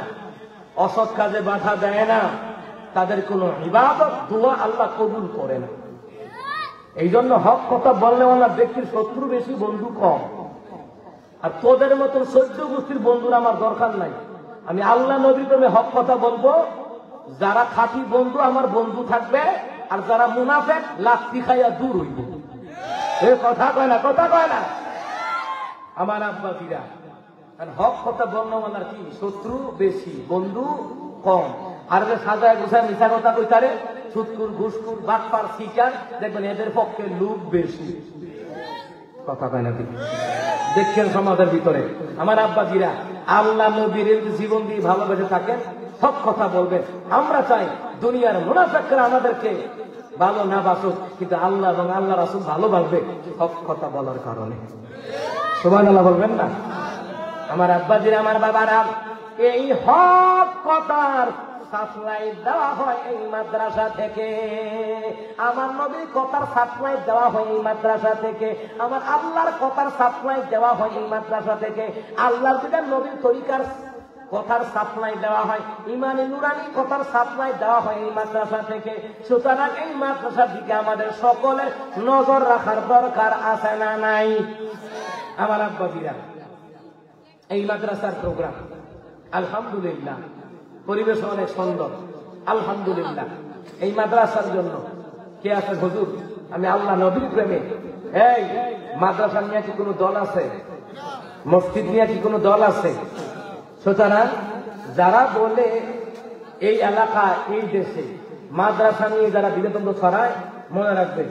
অসৎ কাজে বাধা দেয় না, তাদের কোন ইবাদত দোয়া আল্লাহ কবুল করে না। এই জন্য হক কথা বললে ওনার ব্যক্তির শত্রু বেশি, বন্ধু কম। আর তোদের মতন সহ্য গোষ্ঠীর বন্ধুর আমার দরকার নাই। আমি আল্লাহ নবীর প্রেমে হক কথা বলবো, যারা খাঁটি বন্ধু আমার বন্ধু থাকবে, আর যারা মুনাফেক লাত্তি খাইয়া দূর হইব। কথা কয় না, কথা কয় না আমার আব্বা ফিরা। হক কথা বর্ণমালার কি শত্রু বেশি, বন্ধু কম। আর সাজায় গোছায় মিশা কথা কইতারে সুৎকুর, ঘুষকুর, বাটপার, শিকার, দেখবেন এদের পক্ষে লোক বেশি। কথা কয় না? দেখছেন সমাজের ভিতরে আমার আব্বাজিরা আল্লাহ নবীর জীবন দিয়ে ভালোবেসে থাকেন, সব কথা বলবেন। আমরা চাই দুনিয়ার মুনাফিকরা আমাদেরকে ভালো না বাসুক, কিন্তু আল্লাহ এবং আল্লাহ রাসূল ভালোবাসবে সব কথা বলার কারণে। সুবহানাল্লাহ বলবেন না? আমার আব্বাজিরা, আমার বাবারা, এই হক কথার সাপ্লাই দেওয়া হয় এই মাদ্রাসা থেকে, আমার নবীর কথার সাপ্লাই দেওয়া হয় এই মাদ্রাসা থেকে, আমার আল্লাহর কথার সাপ্লাই দেওয়া হয় এই মাদ্রাসা থেকে, আল্লাহর বিধান নবীর তরিকার কথার সাপ্লাই দেওয়া হয়, ইমানি নুরানি কথার সাপ্লাই দেওয়া হয় এই মাদ্রাসা থেকে। সুতরাং এই মাদ্রাসার দিকে আমাদের সকলের নজর রাখার দরকার আছে না নাই? আমার আব্বাজিরা, এই মাদ্রাসার প্রোগ্রাম আলহামদুলিল্লাহ, পরিবেশ অনেক সুন্দর আলহামদুলিল্লাহ। এই মাদ্রাসার জন্য কে আছে? হুজুর, আমি আল্লাহ নবীর প্রেমে। এই মাদ্রাসা নিয়ে কি কোনো দল আছে? মসজিদ নিয়ে কি কোনো দল আছে? সুতরাং যারা বলে এই এলাকা, এই দেশে মাদ্রাসা নিয়ে যারা বিনোদন ছড়ায়, মনে রাখবে